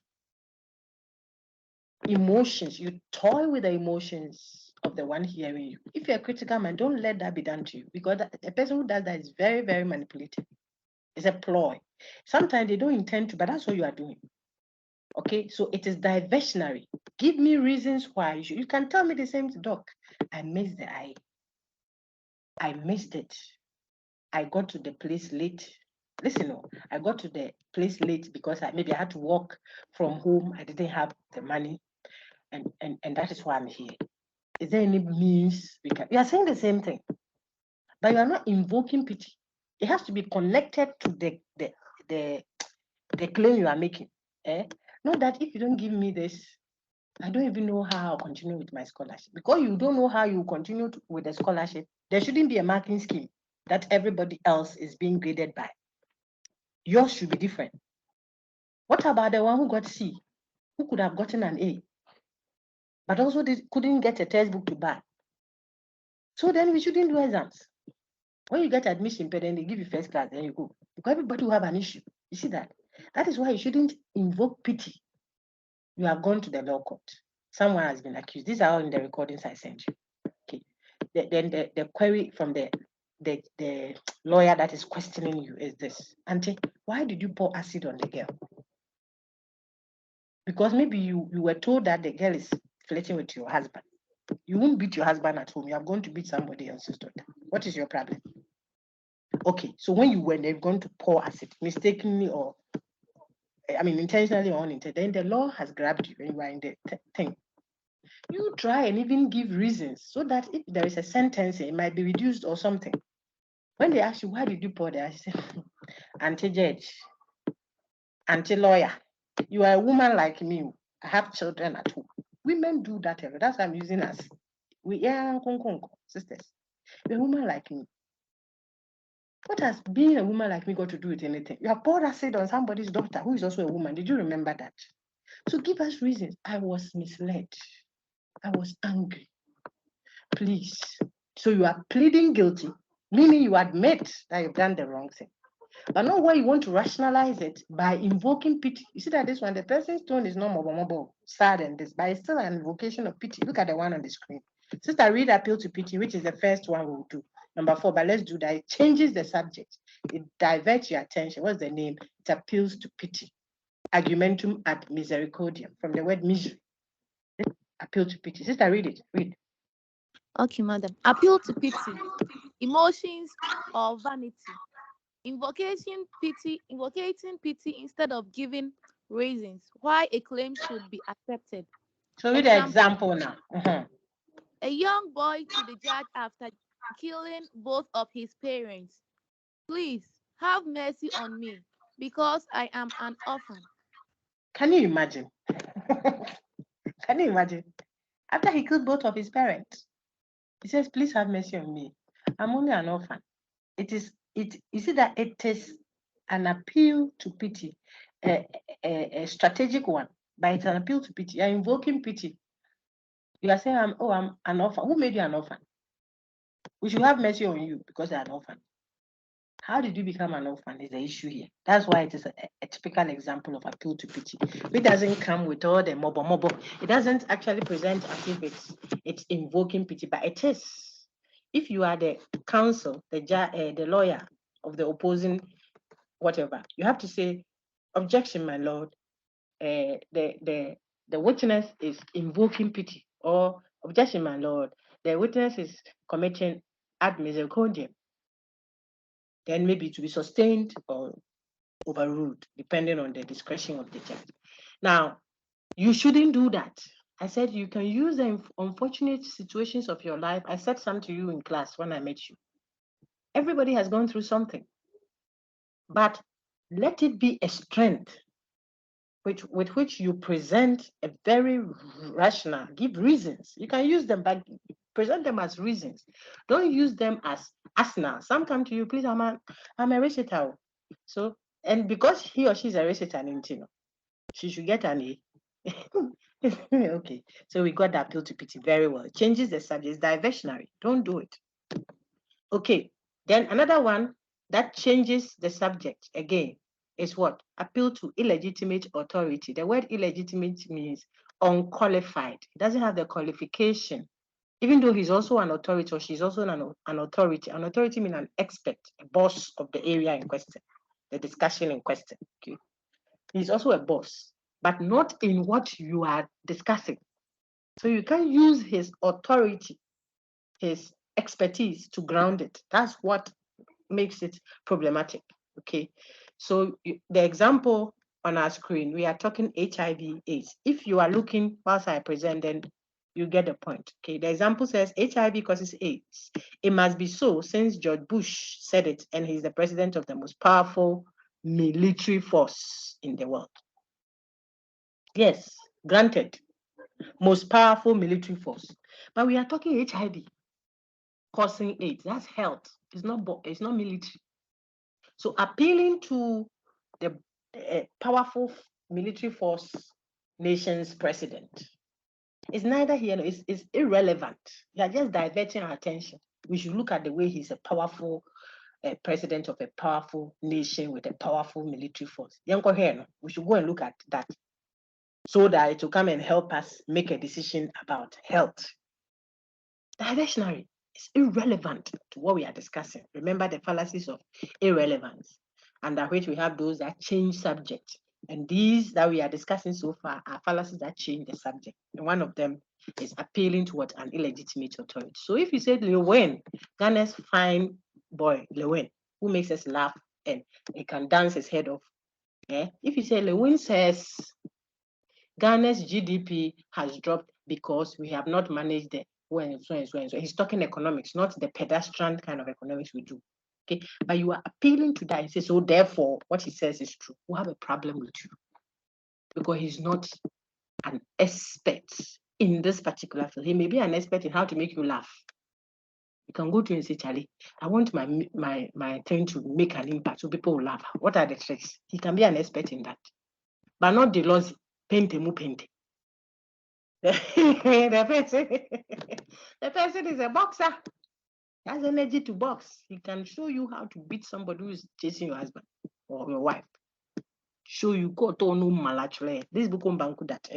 emotions. You toy with the emotions of the one hearing you. If you're a critical man, don't let that be done to you, because a person who does that is very, very manipulative. It's a ploy. Sometimes they don't intend to, but that's what you are doing. Okay, so it is diversionary. Give me reasons why. You can tell me the same, doc. I missed the eye. I missed it. I got to the place late. Listen, I got to the place late because maybe I had to walk from home. I didn't have the money, and that is why I'm here. Is there any means we can? You are saying the same thing, but you are not invoking pity. It has to be connected to the claim you are making. Not that if you don't give me this, I don't even know how I'll continue with my scholarship. Because you don't know how you continue with the scholarship, there shouldn't be a marking scheme that everybody else is being graded by. Yours should be different. What about the one who got C, who could have gotten an A, but also couldn't get a textbook to buy? So then we shouldn't do exams. When you get admission, then they give you first class, then you go. Because everybody will have an issue. You see that? That is why you shouldn't invoke pity. You have gone to the law court. Someone has been accused. These are all in the recordings I sent you. Okay. Then the query from the lawyer that is questioning you is this: Auntie, why did you pour acid on the girl? Because maybe you were told that the girl is flirting with your husband. You won't beat your husband at home. You are going to beat somebody else's daughter. What is your problem? Okay, so when they're going to pour acid, mistakenly or intentionally or unintentionally, then the law has grabbed you and you are in the thing. You try and even give reasons so that if there is a sentence, it might be reduced or something. When they ask you, why did you pour the acid? Auntie judge, auntie lawyer, you are a woman like me. I have children at home. Women do that. That's why I'm using us. We are sisters. You're a woman like me. What has being a woman like me got to do with anything? You have poured acid on somebody's daughter who is also a woman. Did you remember that? So give us reasons. I was misled. I was angry. Please. So you are pleading guilty, meaning you admit that you've done the wrong thing. But not where you want to rationalize it by invoking pity. You see that this one, the person's tone is not mobile, sad and this, but it's still an invocation of pity. Look at the one on the screen. Sister, read appeal to pity, which is the first one we'll do. Number 4, but let's do that. It changes the subject. It diverts your attention. What's the name? It appeals to pity. Argumentum ad misericordiam, from the word misery. Appeal to pity. Sister, read it. Read. Okay, madam. Appeal to pity, emotions or vanity. Invocating pity instead of giving reasons why a claim should be accepted. So read the example now. A young boy to the judge after killing both of his parents. Please have mercy on me because I am an orphan. Can you imagine? Can you imagine? After he killed both of his parents, he says, please have mercy on me. I'm only an orphan. You see that it is an appeal to pity, a strategic one, but it's an appeal to pity. You're invoking pity. You are saying, I'm an orphan. Who made you an orphan? We should have mercy on you because you're an orphan. How did you become an orphan is the issue here. That's why it is a typical example of appeal to pity. It doesn't come with all the mobo. It doesn't actually present as if it's invoking pity, but it is. If you are the counsel, the lawyer of the opposing whatever, you have to say, objection, my lord. The witness is invoking pity, or objection, my lord. The witness is committing ad misericordiam. Then maybe to be sustained or overruled, depending on the discretion of the judge. Now, you shouldn't do that. I said you can use the unfortunate situations of your life. I said some to you in class when I met you. Everybody has gone through something, but let it be a strength with which you present a very rational, give reasons. You can use them, but present them as reasons. Don't use them as arsenal. Some come to you, please, I'm a reciter. So, and because he or she is a reciter, she should get an A. Okay, so we got the appeal to pity very well. It changes the subject, it's diversionary. Don't do it. Okay, then another one that changes the subject again is what? Appeal to illegitimate authority. The word illegitimate means unqualified. It doesn't have the qualification. Even though he's also an authority or she's also an authority. An authority means an expert, a boss of the area in question, the discussion in question. Okay, he's also a boss, but not in what you are discussing. So you can use his authority, his expertise to ground it. That's what makes it problematic. Okay, so the example on our screen, we are talking HIV/AIDS. If you are looking whilst I present, then you get the point. Okay, the example says HIV causes AIDS. It must be so since George Bush said it, and he's the president of the most powerful military force in the world. Yes, granted, most powerful military force, but we are talking HIV causing AIDS. That's health. It's not military. So appealing to the powerful military force nation's president is neither here nor it's irrelevant. You are just diverting our attention. We should look at the way he's a powerful president of a powerful nation with a powerful military force. We should go and look at that so that it will come and help us make a decision about health. Diversionary is irrelevant to what we are discussing. Remember the fallacies of irrelevance, under which we have those that change subject. And these that we are discussing so far are fallacies that change the subject. And one of them is appealing to what? An illegitimate authority. So if you say Lewin, Ghana's fine boy, Lewin, who makes us laugh and he can dance his head off. If you say Lewin says Ghana's GDP has dropped because we have not managed the so. He's talking economics, not the pedestrian kind of economics we do. Okay, but you are appealing to that and say, so therefore, what he says is true. We have a problem with you because he's not an expert in this particular field. He may be an expert in how to make you laugh. You can go to him and say, Charlie, I want my thing to make an impact so people will laugh. What are the tricks? He can be an expert in that, but not the laws. Paint. The person is a boxer. He has energy to box. He can show you how to beat somebody who is chasing your husband or your wife. Show you go to no malachule. This book banku that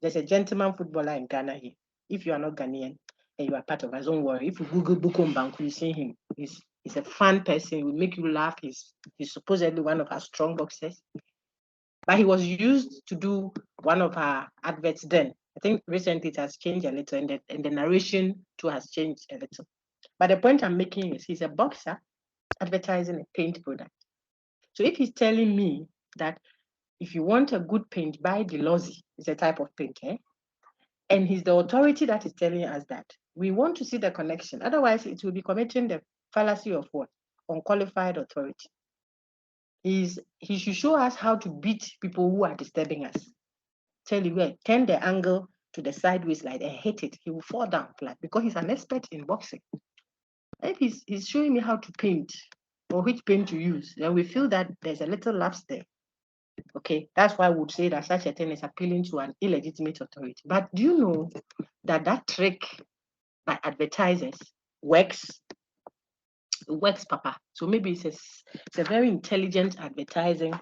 there's a gentleman footballer in Ghana here. If you are not Ghanaian and you are part of us, don't worry. If you Google Bukom Banku, you see him. He's a fun person. He will make you laugh. He's supposedly one of our strong boxers. But he was used to do one of our adverts then. I think recently it has changed a little, and the narration too has changed a little. But the point I'm making is he's a boxer advertising a paint product. So if he's telling me that if you want a good paint, buy the Lozi, it's a type of paint, and he's the authority that is telling us that, we want to see the connection. Otherwise, it will be committing the fallacy of what? Unqualified authority. He should show us how to beat people who are disturbing us. Tell you where, turn the angle to the sideways like and hit it. He will fall down flat because he's an expert in boxing. If he's showing me how to paint or which paint to use, then we feel that there's a little lapse there. Okay, that's why we would say that such a thing is appealing to an illegitimate authority. But do you know that trick by advertisers works works, Papa. So maybe it's a very intelligent advertising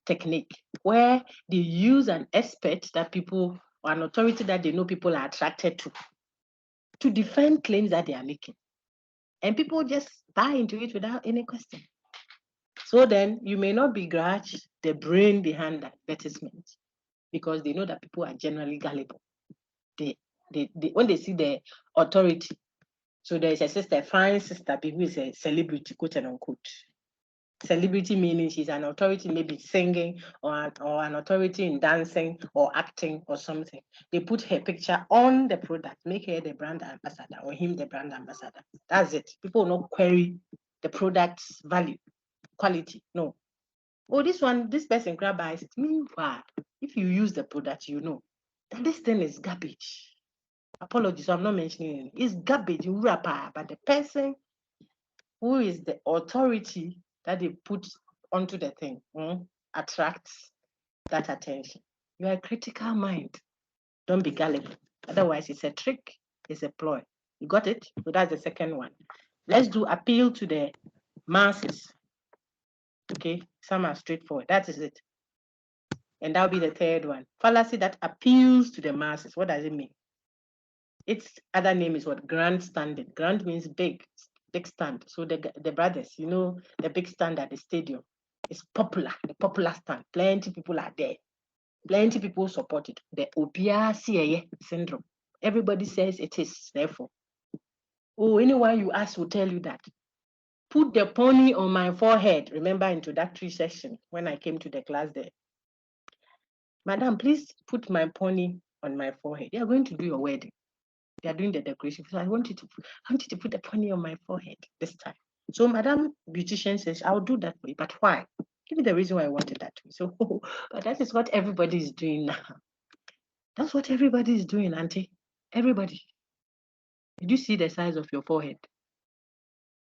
technique where they use an expert that people, or an authority that they know people are attracted to defend claims that they are making. And people just buy into it without any question. So then you may not begrudge the brain behind that advertisement because they know that people are generally gullible. They when they see the authority, so there's a sister, fine sister, who is a celebrity, quote and unquote. Celebrity meaning she's an authority, maybe singing or an authority in dancing or acting or something. They put her picture on the product, make her the brand ambassador or him the brand ambassador. That's it. People will not query the product's value, quality. No. Oh, this person grab buys it. Meanwhile, if you use the product, you know that this thing is garbage. Apologies, so I'm not mentioning it. It's garbage, but the person who is the authority that they put onto the thing attracts that attention. You are a critical mind. Don't be gullible. Otherwise, it's a trick, it's a ploy. You got it? So that's the second one. Let's do appeal to the masses. Okay, some are straightforward. That is it. And that'll be the third one. Fallacy that appeals to the masses. What does it mean? Its other name is what? Grandstanding. Grand means big stand. So the brothers, you know, the big stand at the stadium is popular, the popular stand. Plenty people are there. Plenty people support it. The Obia syndrome. Everybody says it is, therefore. Oh, anyone you ask will tell you that. Put the pony on my forehead. Remember introductory session when I came to the class there. Madam, please put my pony on my forehead. You are going to do your wedding. They are doing the decoration. So I want you to put the pony on my forehead this time. So Madam Beautician says, I'll do that for you. But why? Give me the reason why I wanted that to. So, but that is what everybody is doing now. That's what everybody is doing, Auntie. Everybody. Did you see the size of your forehead?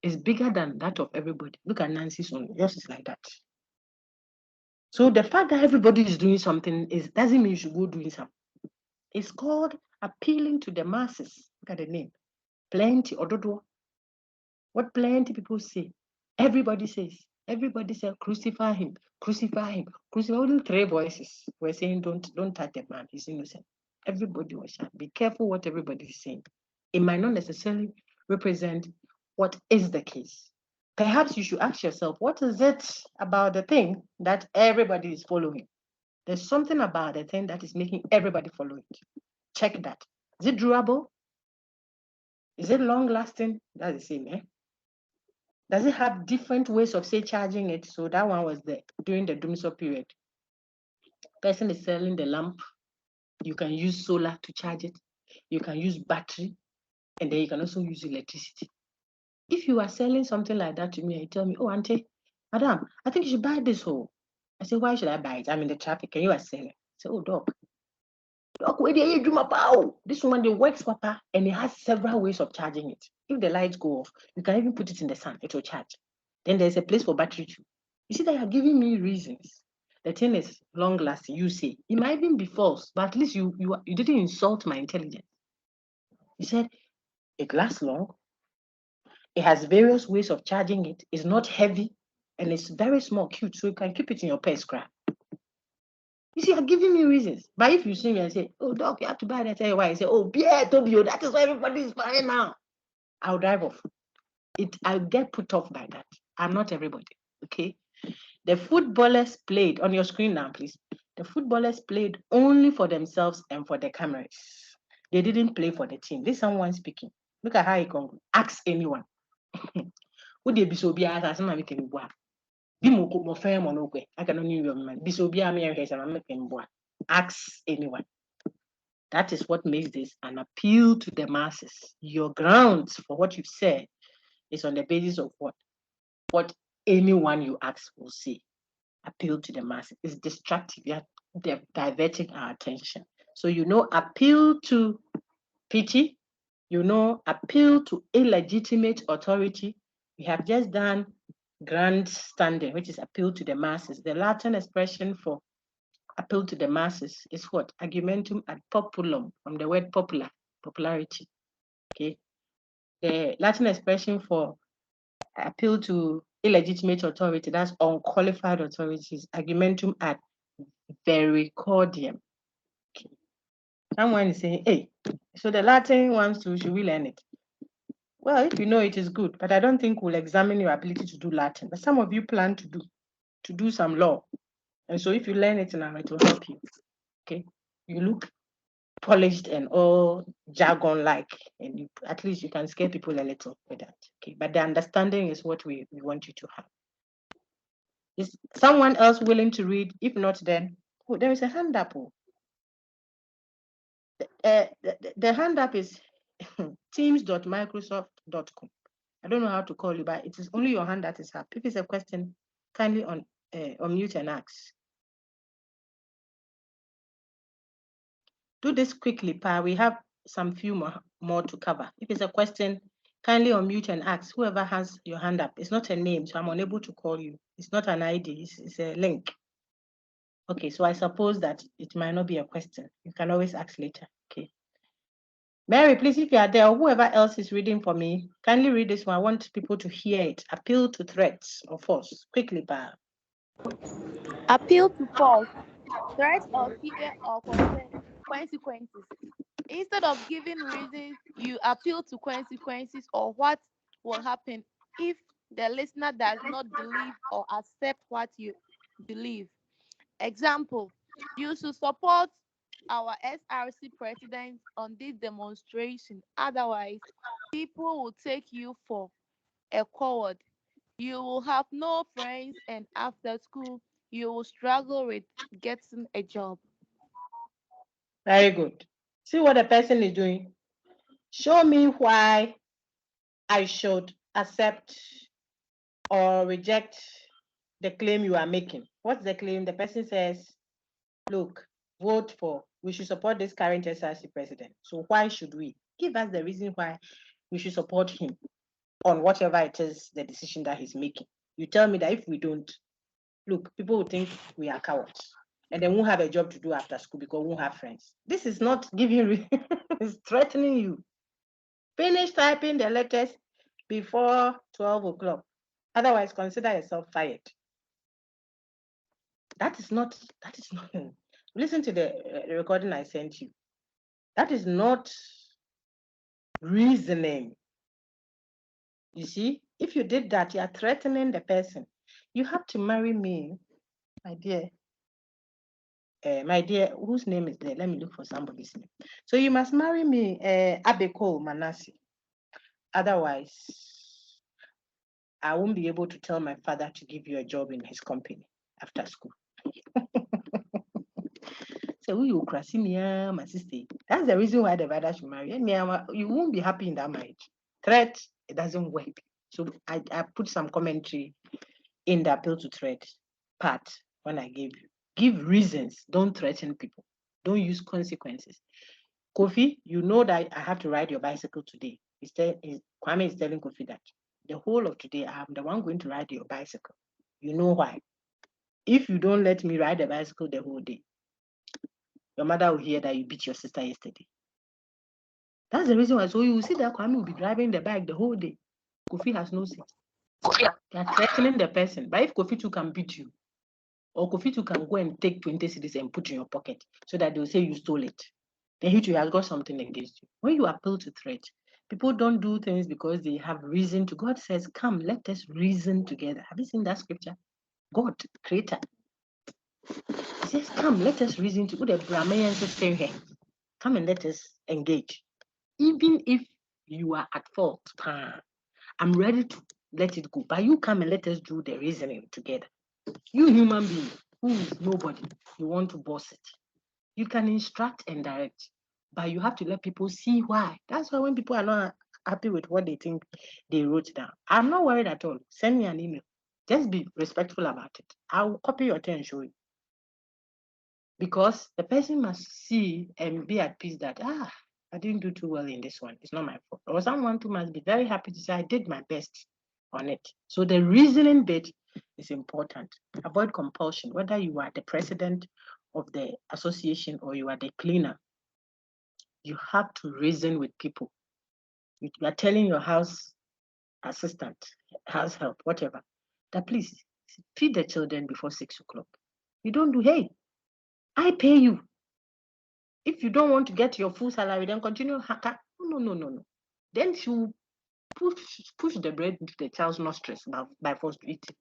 It's bigger than that of everybody. Look at Nancy's one. Yours is like that. So the fact that everybody is doing something doesn't mean you should go doing something. It's called appealing to the masses. Look at the name. Plenty, Ododo. What plenty people say. Everybody says, crucify him, crucify him, crucify. Only three voices were saying, don't touch the man, he's innocent. Everybody was saying, be careful what everybody is saying. It might not necessarily represent what is the case. Perhaps you should ask yourself, what is it about the thing that everybody is following? There's something about the thing that is making everybody follow it. Check that. Is it durable? Is it long lasting? That's the same, eh? Does it have different ways of, say, charging it? So that one was there during the Doomsday period. Person is selling the lamp. You can use solar to charge it. You can use battery. And then you can also use electricity. If you are selling something like that to me and you tell me, oh, Auntie, Madam, I think you should buy this whole. I say, why should I buy it? I'm in the traffic and you are selling. I say, oh, dog, where do you do my power? This one, the works, Papa, and it has several ways of charging it. If the lights go off, you can even put it in the sun, it will charge. Then there's a place for battery too. You see that you're giving me reasons. The thing is long lasting, you say. It might even be false, but at least you didn't insult my intelligence. You said it lasts long. It has various ways of charging it. It's not heavy and it's very small, cute, so you can keep it in your purse scrap. You see, you're giving me reasons. But if you see me and say, oh, doc, you have to buy that, I tell you why. I say, oh, yeah, Tobio, that is why everybody is buying now. I'll drive off. I'll get put off by that. I'm not everybody, okay? The footballers played, on your screen now, please. The footballers played only for themselves and for the cameras. They didn't play for the team. This is someone speaking. Look at how he can ask anyone. Would they be so be as some making boy? Be more fair monogwe. I cannot knew your man. Be so be a mere case and making boy. Ask anyone. That is what makes this an appeal to the masses. Your grounds for what you've said is on the basis of what anyone you ask will say. Appeal to the masses. It's destructive. They're diverting our attention. So appeal to pity, appeal to illegitimate authority. We have just done grandstanding, which is appeal to the masses. The Latin expression for appeal to the masses is what? Argumentum ad populum, from the word popular, popularity. Okay. The Latin expression for appeal to illegitimate authority, that's unqualified authorities, argumentum ad vericordium. Okay. Someone is saying, hey, so the Latin wants to, should we learn it? Well, if you know it is good, but I don't think we'll examine your ability to do Latin. But some of you plan to do some law. And so if you learn it now, it will help you. Okay. You look polished and all jargon-like, and at least you can scare people a little with that. Okay. But the understanding is what we want you to have. Is someone else willing to read? If not, then there is a hand up. The hand up is teams.microsoft.com. I don't know how to call you, but it is only your hand that is up. If it's a question, kindly unmute and ask. Do this quickly, Pa. We have some few more to cover. If it's a question, kindly unmute and ask. Whoever has your hand up. It's not a name, so I'm unable to call you. It's not an ID, it's a link. Okay, so I suppose that it might not be a question. You can always ask later. Okay. Mary, please, if you are there, or whoever else is reading for me, kindly read this one. I want people to hear it. Appeal to threats or force. Quickly, Pa. Appeal to force, threat or fear or consequences. Instead of giving reasons, you appeal to consequences or what will happen if the listener does not believe or accept what you believe. Example, you should support our SRC president on this demonstration. Otherwise, people will take you for a coward. You will have no friends, and after school, you will struggle with getting a job. Very good. See what the person is doing. Show me why I should accept or reject the claim you are making. What's the claim? The person says, look, vote for, we should support this current SRC president. So why should we? Give us the reason why we should support him on whatever it is, the decision that he's making. You tell me that if we don't, look, people will think we are cowards. And then we'll have a job to do after school because we won't have friends. This is not giving, it's threatening you. Finish typing the letters before 12 o'clock. Otherwise, consider yourself fired. That is not, listen to the recording I sent you. That is not reasoning. You see, if you did that, you are threatening the person. You have to marry me, my dear. My dear, whose name is there? Let me look for somebody's name. So you must marry me, Abeko Manasi. Otherwise, I won't be able to tell my father to give you a job in his company after school. So who you Krasinia, my sister? That's the reason why the father should marry. You won't be happy in that marriage. Threat, it doesn't work. So I put some commentary in the appeal to threat part when I gave you. Give reasons. Don't threaten people. Don't use consequences. Kofi, you know that I have to ride your bicycle today. Kwame is telling Kofi that the whole of today, I'm the one going to ride your bicycle. You know why? If you don't let me ride the bicycle the whole day, your mother will hear that you beat your sister yesterday. That's the reason why. So you will see that Kwame will be driving the bike the whole day. Kofi has no seat. They are threatening the person. But if Kofi too can beat you, or Kofi too can go and take 20 cedis and put in your pocket so that they'll say you stole it, then he too has got something against you. When you appeal to threat, people don't do things because they have reason to. God says, come, let us reason together. Have you seen that scripture? God, creator. He says, come, let us reason together. The Brahmins say here, come and let us engage. Even if you are at fault, I'm ready to let it go. But you come and let us do the reasoning together. You human being who is nobody, you want to boss it. You can instruct and direct, but you have to let people see why. That's why when people are not happy with what they think they wrote down, I'm not worried at all. Send me an email. Just be respectful about it. I will copy your thing and show you. Because the person must see and be at peace that, I didn't do too well in this one. It's not my fault. Or someone who must be very happy to say, I did my best on it. So the reasoning bit is important. Avoid compulsion, whether you are the president of the association or you are the cleaner. You have to reason with people. You are telling your house assistant, house help, whatever, that please feed the children before 6 o'clock. You don't do, hey, I pay you. If you don't want to get your full salary, then continue. No. Then she will push the bread into the child's nostrils by force to eat it.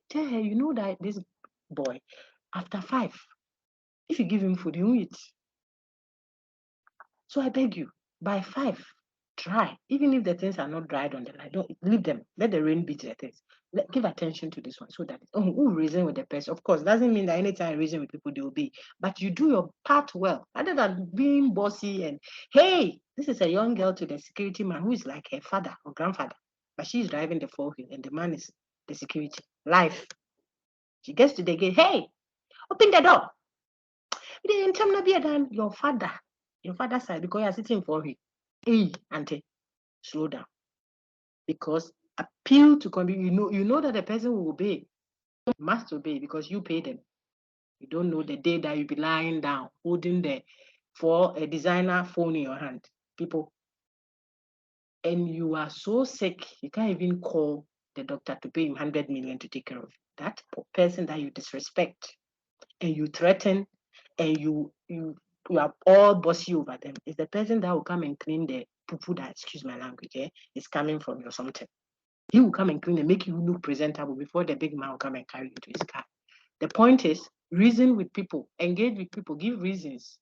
Tell her, you know that this boy, after 5, if you give him food, he won't eat. So I beg you, by 5, try. Even if the things are not dried on the line, don't leave them. Let the rain beat the things. Give attention to this one so that who reason with the person. Of course, doesn't mean that anytime I reason with people, they will be. But you do your part well, rather than being bossy and, hey, this is a young girl to the security man who is like her father or grandfather, but she's driving the 4-wheel and the man is the security. Life. She gets to the gate, hey, open the door. Your father's side, because you're sitting for him. Hey, auntie, slow down. Because appeal to you know that the person will obey, must obey because you pay them. You don't know the day that you'll be lying down, holding for a designer phone in your hand, people. And you are so sick, you can't even call the doctor to pay him 100 million to take care of you. That person that you disrespect and you threaten and you are all bossy over them is the person that will come and clean the poo that, excuse my language, is coming from you or something. He will come and clean and make you look presentable before the big man will come and carry you to his car. The point is, reason with people, engage with people, give reasons,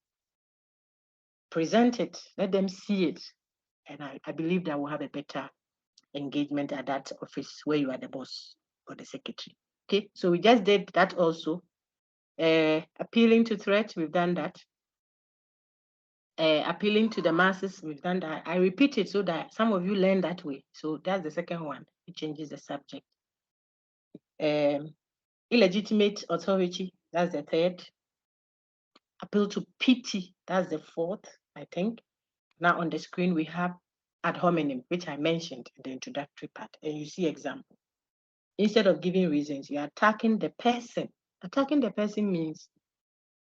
present it, let them see it. And I believe that we'll have a better engagement at that office where you are the boss or the secretary. Okay, so we just did that also. Appealing to threat, we've done that. Appealing to the masses, we've done that. I repeat it so that some of you learn that way. So that's the second one. It changes the subject. Illegitimate authority, that's the third. Appeal to pity, that's the fourth, I think. Now on the screen, we have ad hominem, which I mentioned in the introductory part, and you see example. Instead of giving reasons, you're attacking the person. Attacking the person means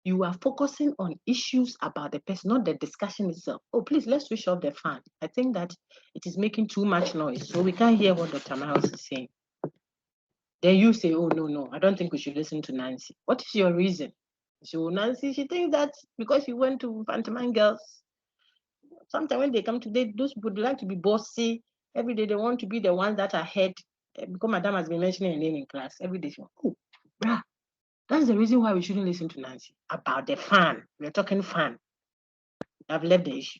you are focusing on issues about the person, not the discussion itself. Oh, please, let's switch off the fan. I think that it is making too much noise, so we can't hear what Dr. Miles is saying. Then you say, oh, no, I don't think we should listen to Nancy. What is your reason? So Nancy, she thinks that because she went to pantomime girls, sometimes when they come today, those would like to be bossy. Every day they want to be the ones that are head. Because Madam has been mentioning her name in class. Every day she wants, oh, bruh, that's the reason why we shouldn't listen to Nancy. About the fan. We're talking fan. I've left the issue.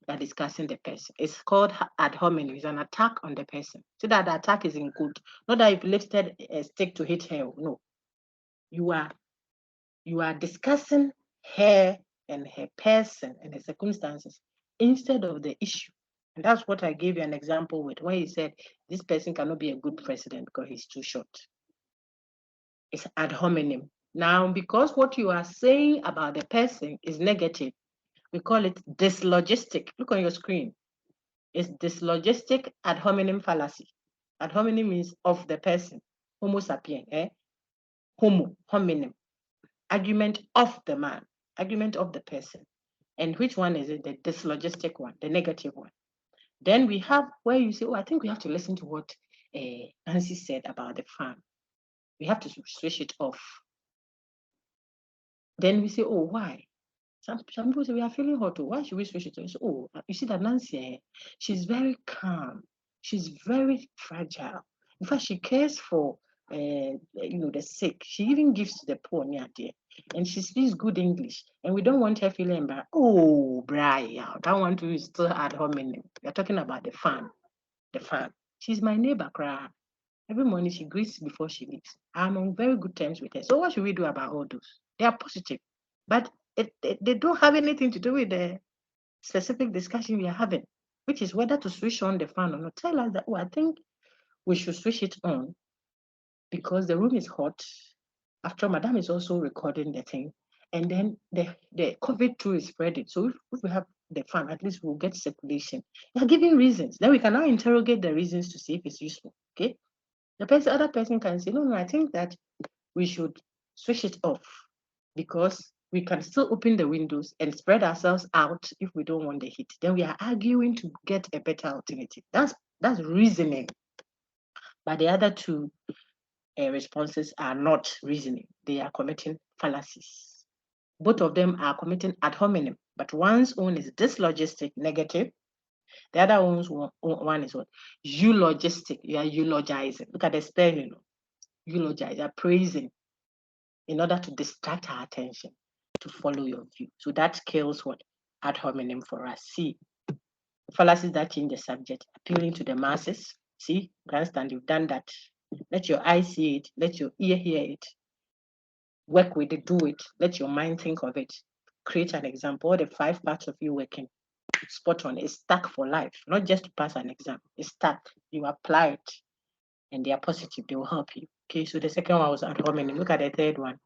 We're discussing the person. It's called ad hominem. It's an attack on the person. So that the attack is in good. Not that you've lifted a stick to hit her. No. You are discussing her and her person and her circumstances instead of the issue. And that's what I gave you an example with when he said this person cannot be a good president because he's too short. It's ad hominem. Now, because what you are saying about the person is negative, we call it dyslogistic. Look on your screen. It's dyslogistic ad hominem fallacy. Ad hominem means of the person. Homo sapien, Homo, hominem. Argument of the man, argument of the person. And which one is it? The dyslogistic one, the negative one. Then we have where you say, oh, I think we have to listen to what Nancy said about the fan. We have to switch it off. Then we say, oh, why? Some people say, we are feeling hot. Why should we switch it off? Say, oh, you see that Nancy, she's very calm. She's very fragile. In fact, she cares for the sick. She even gives to the poor near there. And she speaks good English. And we don't want her feeling embarrassed. Oh, Brian, that one too is still ad hominem. We're talking about the fan. The fan. She's my neighbor, cry. Every morning she greets before she leaves. I'm on very good terms with her. So what should we do about all those? They are positive. But they don't have anything to do with the specific discussion we are having, which is whether to switch on the fan or not. Tell us that, oh, I think we should switch it on because the room is hot. After Madam is also recording the thing. And then the COVID too is spreading. So if we have the fan, at least we'll get circulation. They are giving reasons. Then we can now interrogate the reasons to see if it's useful. Okay. The other person can say, no, I think that we should switch it off because we can still open the windows and spread ourselves out if we don't want the heat. Then we are arguing to get a better alternative. That's reasoning. But the other two responses are not reasoning. They are committing fallacies. Both of them are committing ad hominem, but one's own is dyslogistic, negative. The other one is what? Eulogistic. You are eulogizing. Look at the spelling. Eulogize. You are praising in order to distract our attention to follow your view. So that kills what? Ad hominem for us. See, fallacies that change the subject, appealing to the masses. See, Grandstanding, you've done that. Let your eye see it. Let your ear hear it. Work with it, do it. Let your mind think of it. Create an example. All the 5 parts of you working spot on is stuck for life, not just to pass an exam. It's stuck. You apply it, and they are positive. They will help you. Okay, so the second one was ad hominem. Look at the third one.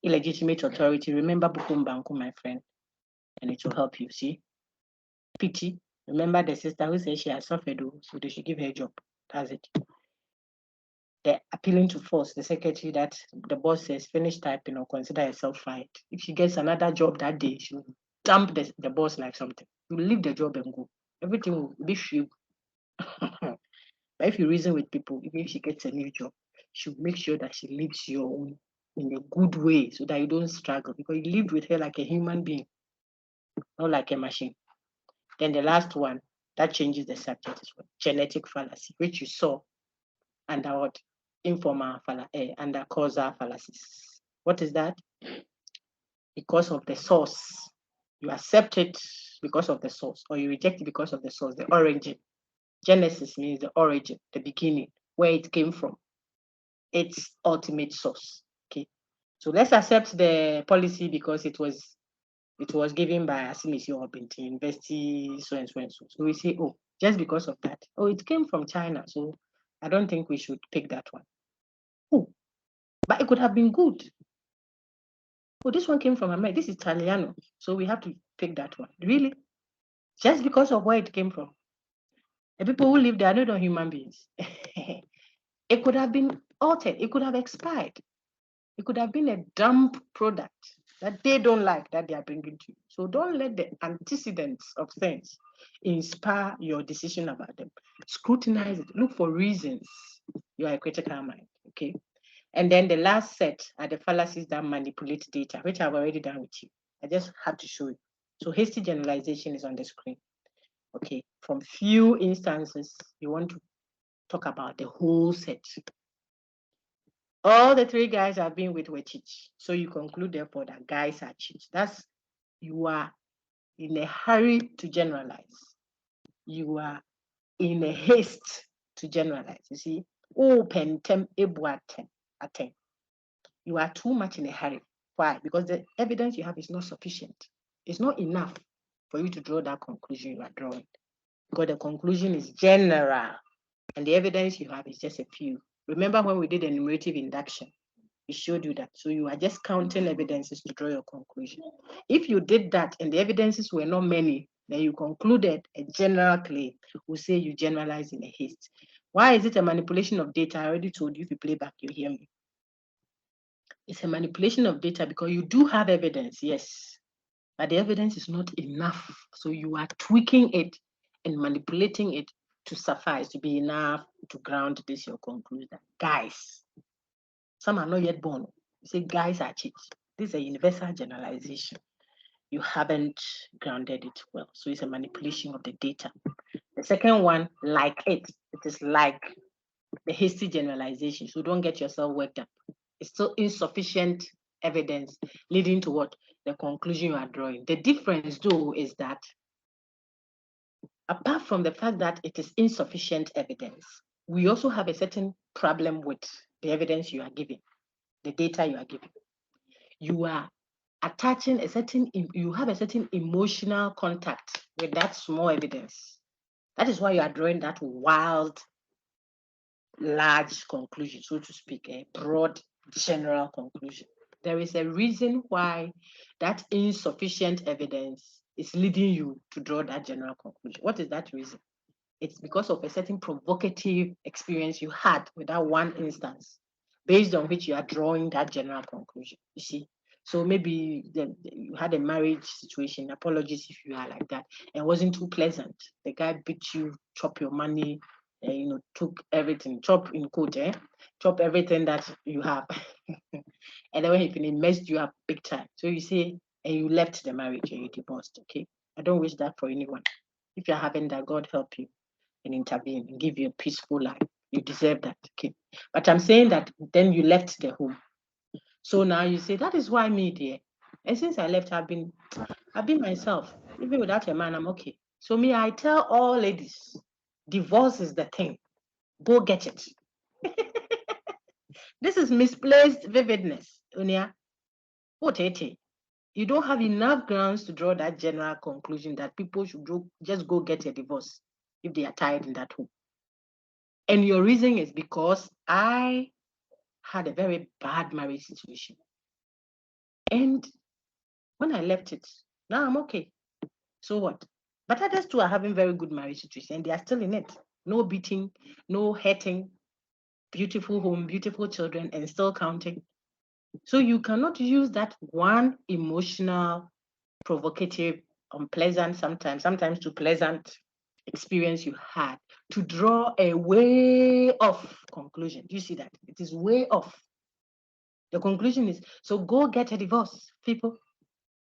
Illegitimate authority. Remember Bukumbanku, my friend, and it will help you. See, pity. Remember the sister who says she has suffered, so they should give her a job. That's it. The appealing to force, the secretary that the boss says finish typing or consider yourself fired. If she gets another job that day, she'll dump the boss like something. You leave the job and go. Everything will be free. But if you reason with people, even if she gets a new job, she'll make sure that she leaves your own in a good way so that you don't struggle, because you lived with her like a human being, not like a machine. Then the last one that changes the subject is what? Genetic fallacy, which you saw under what? Informal fallacy, under causal fallacies. What is that? Because of the source. You accept it because of the source, or you reject it because of the source, the origin. Genesis means the origin, the beginning, where it came from, its ultimate source. Okay, so let's accept the policy because it was given by Asimisi or Binti University, so and so and so. So we say, oh, just because of that, oh, it came from China, so I don't think we should pick that one. Oh, but it could have been good. Oh, this one came from America. This is Italiano, so we have to pick that one. Really? Just because of where it came from? The people who live there are not human beings. It could have been altered. It could have expired. It could have been a dump product that they don't like that they are bringing to you. So don't let the antecedents of things inspire your decision about them. Scrutinize it. Look for reasons. You are a critical mind. Okay. And then the last set are the fallacies that manipulate data, which I've already done with you. I just have to show you. So hasty generalization is on the screen. Okay. From few instances, you want to talk about the whole set. All the 3 guys I've been with were cheats. So you conclude, therefore, that guys are cheats. That's, you are in a hurry to generalize. You are in a haste to generalize. You see, oh, pentem ebuaten aten. You are too much in a hurry. Why? Because the evidence you have is not sufficient. It's not enough for you to draw that conclusion you are drawing. Because the conclusion is general, and the evidence you have is just a few. Remember when we did enumerative induction? We showed you that. So you are just counting evidences to draw your conclusion. If you did that and the evidences were not many, then you concluded a general claim. We'll say you generalize in a haste. Why is it a manipulation of data? I already told you. If you play back, you hear me. It's a manipulation of data because you do have evidence, yes, but the evidence is not enough. So you are tweaking it and manipulating it to suffice, to be enough to ground this your conclusion. Guys, some are not yet born. You say guys are cheats. This is a universal generalization. You haven't grounded it well. So it's a manipulation of the data. The second one, like it is like the hasty generalization. So don't get yourself worked up. It's still insufficient evidence leading to what? The conclusion you are drawing. The difference, though, is that apart from the fact that it is insufficient evidence, we also have a certain problem with the evidence you are giving, the data you are giving. You are attaching you have a certain emotional contact with that small evidence. That is why you are drawing that wild, large conclusion, so to speak, a broad, general conclusion. There is a reason why that insufficient evidence is leading you to draw that general conclusion. What is that reason? It's because of a certain provocative experience you had with that one instance, based on which you are drawing that general conclusion. You see? So maybe you had a marriage situation, apologies if you are like that, and it wasn't too pleasant. The guy beat you, chop your money, took everything, chop in quote, chop everything that you have. And then when he finished, messed you up big time. So you say, and you left the marriage and you divorced, okay? I don't wish that for anyone. If you're having that, God help you and intervene and give you a peaceful life. You deserve that, okay? But I'm saying that then you left the home. So now you say, that is why me, dear. And since I left, I've been myself. Even without a man, I'm okay. So me, I tell all ladies, divorce is the thing. Go get it. This is misplaced vividness, Unia. What you don't have enough grounds to draw that general conclusion that people should just go get a divorce if they are tired in that home. And your reason is because I had a very bad marriage situation. And when I left it, now I'm okay. So what? But others too are having very good marriage situation and they are still in it. No beating, no hurting, beautiful home, beautiful children, and still counting. So you cannot use that one emotional, provocative, unpleasant, sometimes too pleasant experience you had to draw a way off conclusion. Do you see that? It is way off. The conclusion is, so go get a divorce, people.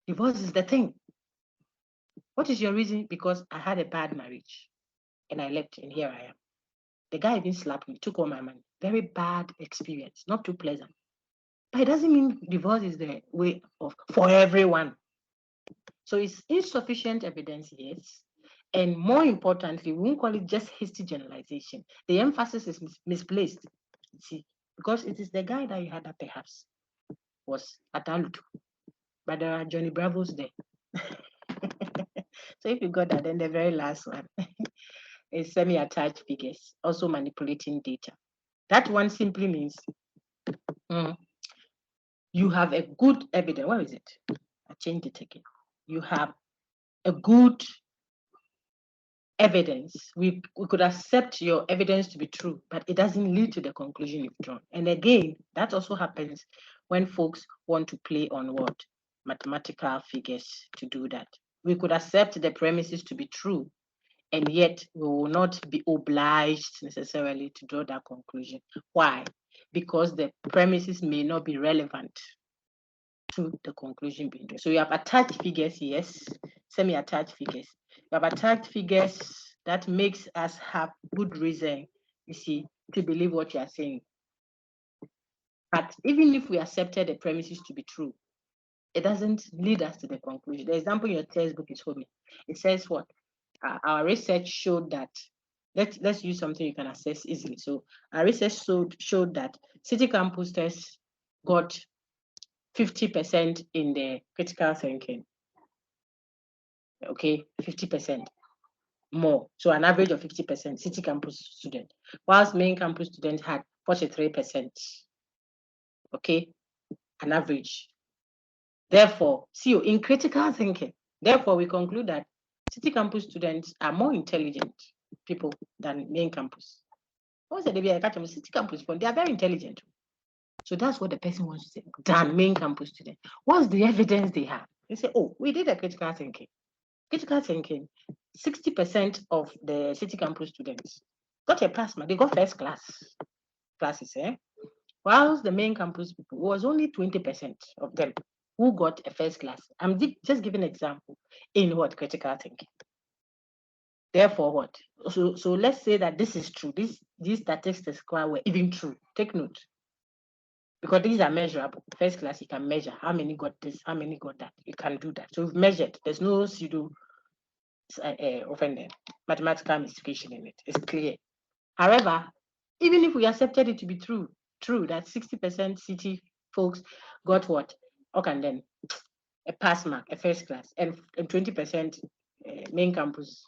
Divorce is the thing. What is your reason? Because I had a bad marriage and I left and here I am. The guy even slapped me, took all my money. Very bad experience, not too pleasant. But it doesn't mean divorce is the way of for everyone. So it's insufficient evidence, yes. And more importantly, we won't call it just hasty generalization. The emphasis is misplaced. See, because it is the guy that you had that perhaps was Atalutu. But there are Johnny Bravos there. So if you got that, then the very last one is semi-attached figures, also manipulating data. That one simply means you have a good evidence. Where is it? I changed it again. You have a good evidence. We could accept your evidence to be true, but it doesn't lead to the conclusion you've drawn. And again, that also happens when folks want to play on what? Mathematical figures to do that. We could accept the premises to be true, and yet we will not be obliged necessarily to draw that conclusion. Why? Because the premises may not be relevant to the conclusion being drawn. So you have attached figures, yes, semi-attached figures. You have attached figures that makes us have good reason, you see, to believe what you are saying. But even if we accepted the premises to be true, it doesn't lead us to the conclusion. The example in your textbook is hominem. It says what? Our research showed that, let's use something you can access easily. So our research showed that city campus tests got 50% in the critical thinking. Okay, 50% more. So an average of 50% city campus student, whilst main campus students had 43%. Okay, an average. Therefore, see, in critical thinking, therefore we conclude that city campus students are more intelligent people than main campus. What was the city campus? They are very intelligent. So that's what the person wants to say, than main campus student. What's the evidence they have? They say, oh, we did a critical thinking. Critical thinking, 60% of the city campus students got a pass mark. They got first classes, whilst the main campus people was only 20% of them who got a first class. I'm just giving an example in what critical thinking. Therefore, what? So let's say that this is true. These statistics were even true. Take note. Because these are measurable. First class, you can measure how many got this, how many got that. You can do that. So we've measured. There's no pseudo mathematical mystification in it. It's clear. However, even if we accepted it to be true that 60% city folks got what? Okay, and then a pass mark, a first class, and 20% main campus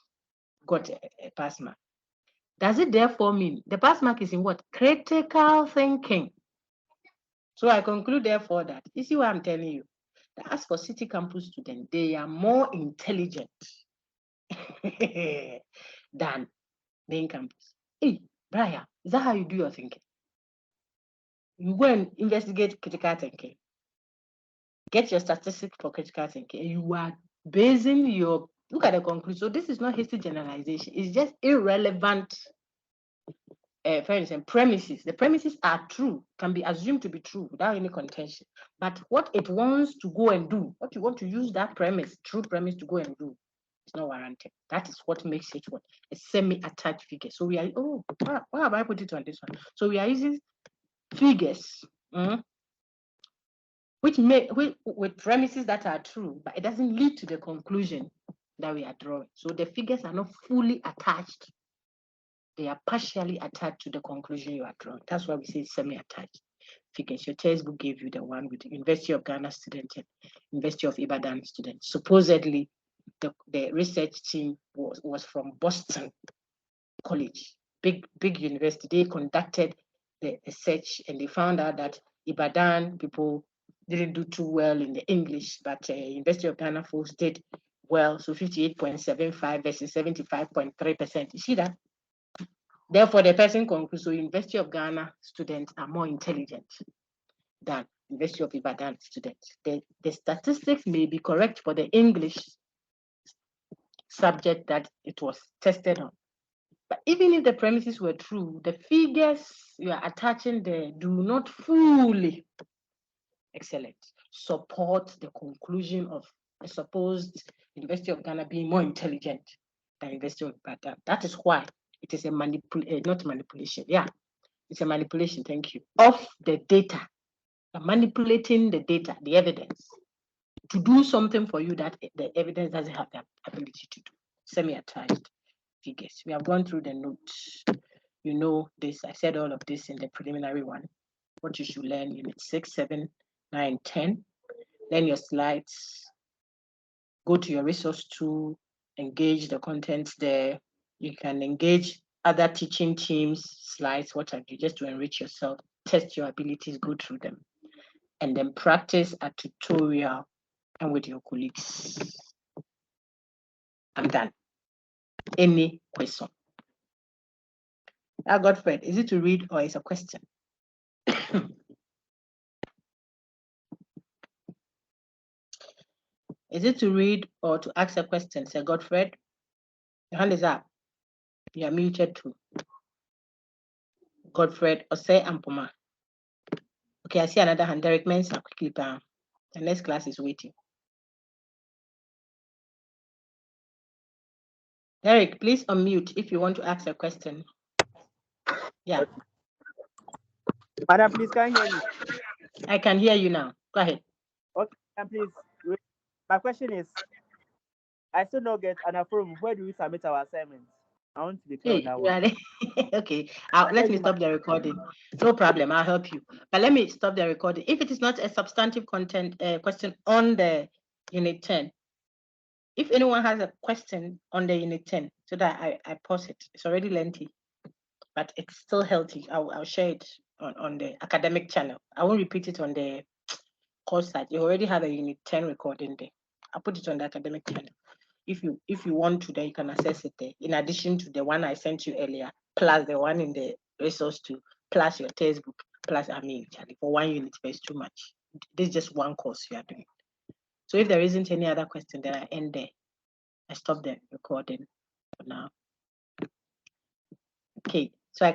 got a pass mark. Does it therefore mean the pass mark is in what? Critical thinking. So I conclude therefore that, you see what I'm telling you? That as for city campus students, they are more intelligent than main campus. Hey, Brian, is that how you do your thinking? You go and investigate critical thinking. Get your statistics for critical thinking. You are basing your, look at the conclusion. So this is not hasty generalization. It's just irrelevant for instance, premises. The premises are true, can be assumed to be true without any contention. But what it wants to go and do, what you want to use that premise, true premise, to go and do, is not warranted. That is what makes it what? A semi-attached figure. So we are, why have I put it on this one? So we are using figures, with premises that are true, but it doesn't lead to the conclusion that we are drawing. So the figures are not fully attached. They are partially attached to the conclusion you are drawing. That's why we say semi-attached figures. Your textbook gave you the one with the University of Ghana student and University of Ibadan student. Supposedly, the research team was from Boston College, big university. They conducted the research and they found out that Ibadan people didn't do too well in the English, but University of Ghana folks did well. So 58.75 versus 75.3%. You see that? Therefore, the person concludes, so University of Ghana students are more intelligent than University of Ibadan students. The statistics may be correct for the English subject that it was tested on. But even if the premises were true, the figures you are attaching there do not fully, excellent, support the conclusion of a supposed University of Ghana being more intelligent than University of Ibadan. That is why it is a not manipulation. Yeah, it's a manipulation, thank you, of the data. You're manipulating the data, the evidence, to do something for you that the evidence doesn't have the ability to do. Semi-attached figures. We have gone through the notes. You know this. I said all of this in the preliminary one. What you should learn, unit 6, 7, 9, 10. Learn your slides. Go to your resource tool. Engage the content there. You can engage other teaching teams' slides. What have you, just to enrich yourself. Test your abilities. Go through them. And then practice a tutorial and with your colleagues. I'm done. Any question? Godfred, is it to read or is a question? Is it to read or to ask a question? Sir Godfred, your hand is up. You are muted too. Godfred, Ose Ampoma. Okay, I see another hand. Derek Mensah, quickly down. The next class is waiting. Derek, please unmute if you want to ask a question. Yeah. Madam, please, can you hear me? I can hear you now. Go ahead. Okay, and please, my question is, I still don't get an approval. Where do we submit our assignments? I want to be clear on that one. Okay, let me stop the recording. No problem, I'll help you. But let me stop the recording. If it is not a substantive content question on the unit 10, if anyone has a question on the unit 10, so that I pause it. It's already lengthy, but it's still healthy. I'll share it on the academic channel. I won't repeat it on the course site. You already have a unit 10 recording there. I'll put it on the academic channel. If you want to, then you can access it there. In addition to the one I sent you earlier, plus the one in the resource tool, plus your textbook, plus Charlie, for 1 unit, but it's too much. This is just one course you are doing. So if there isn't any other question, then I end there. I stop the recording for now. Okay, so I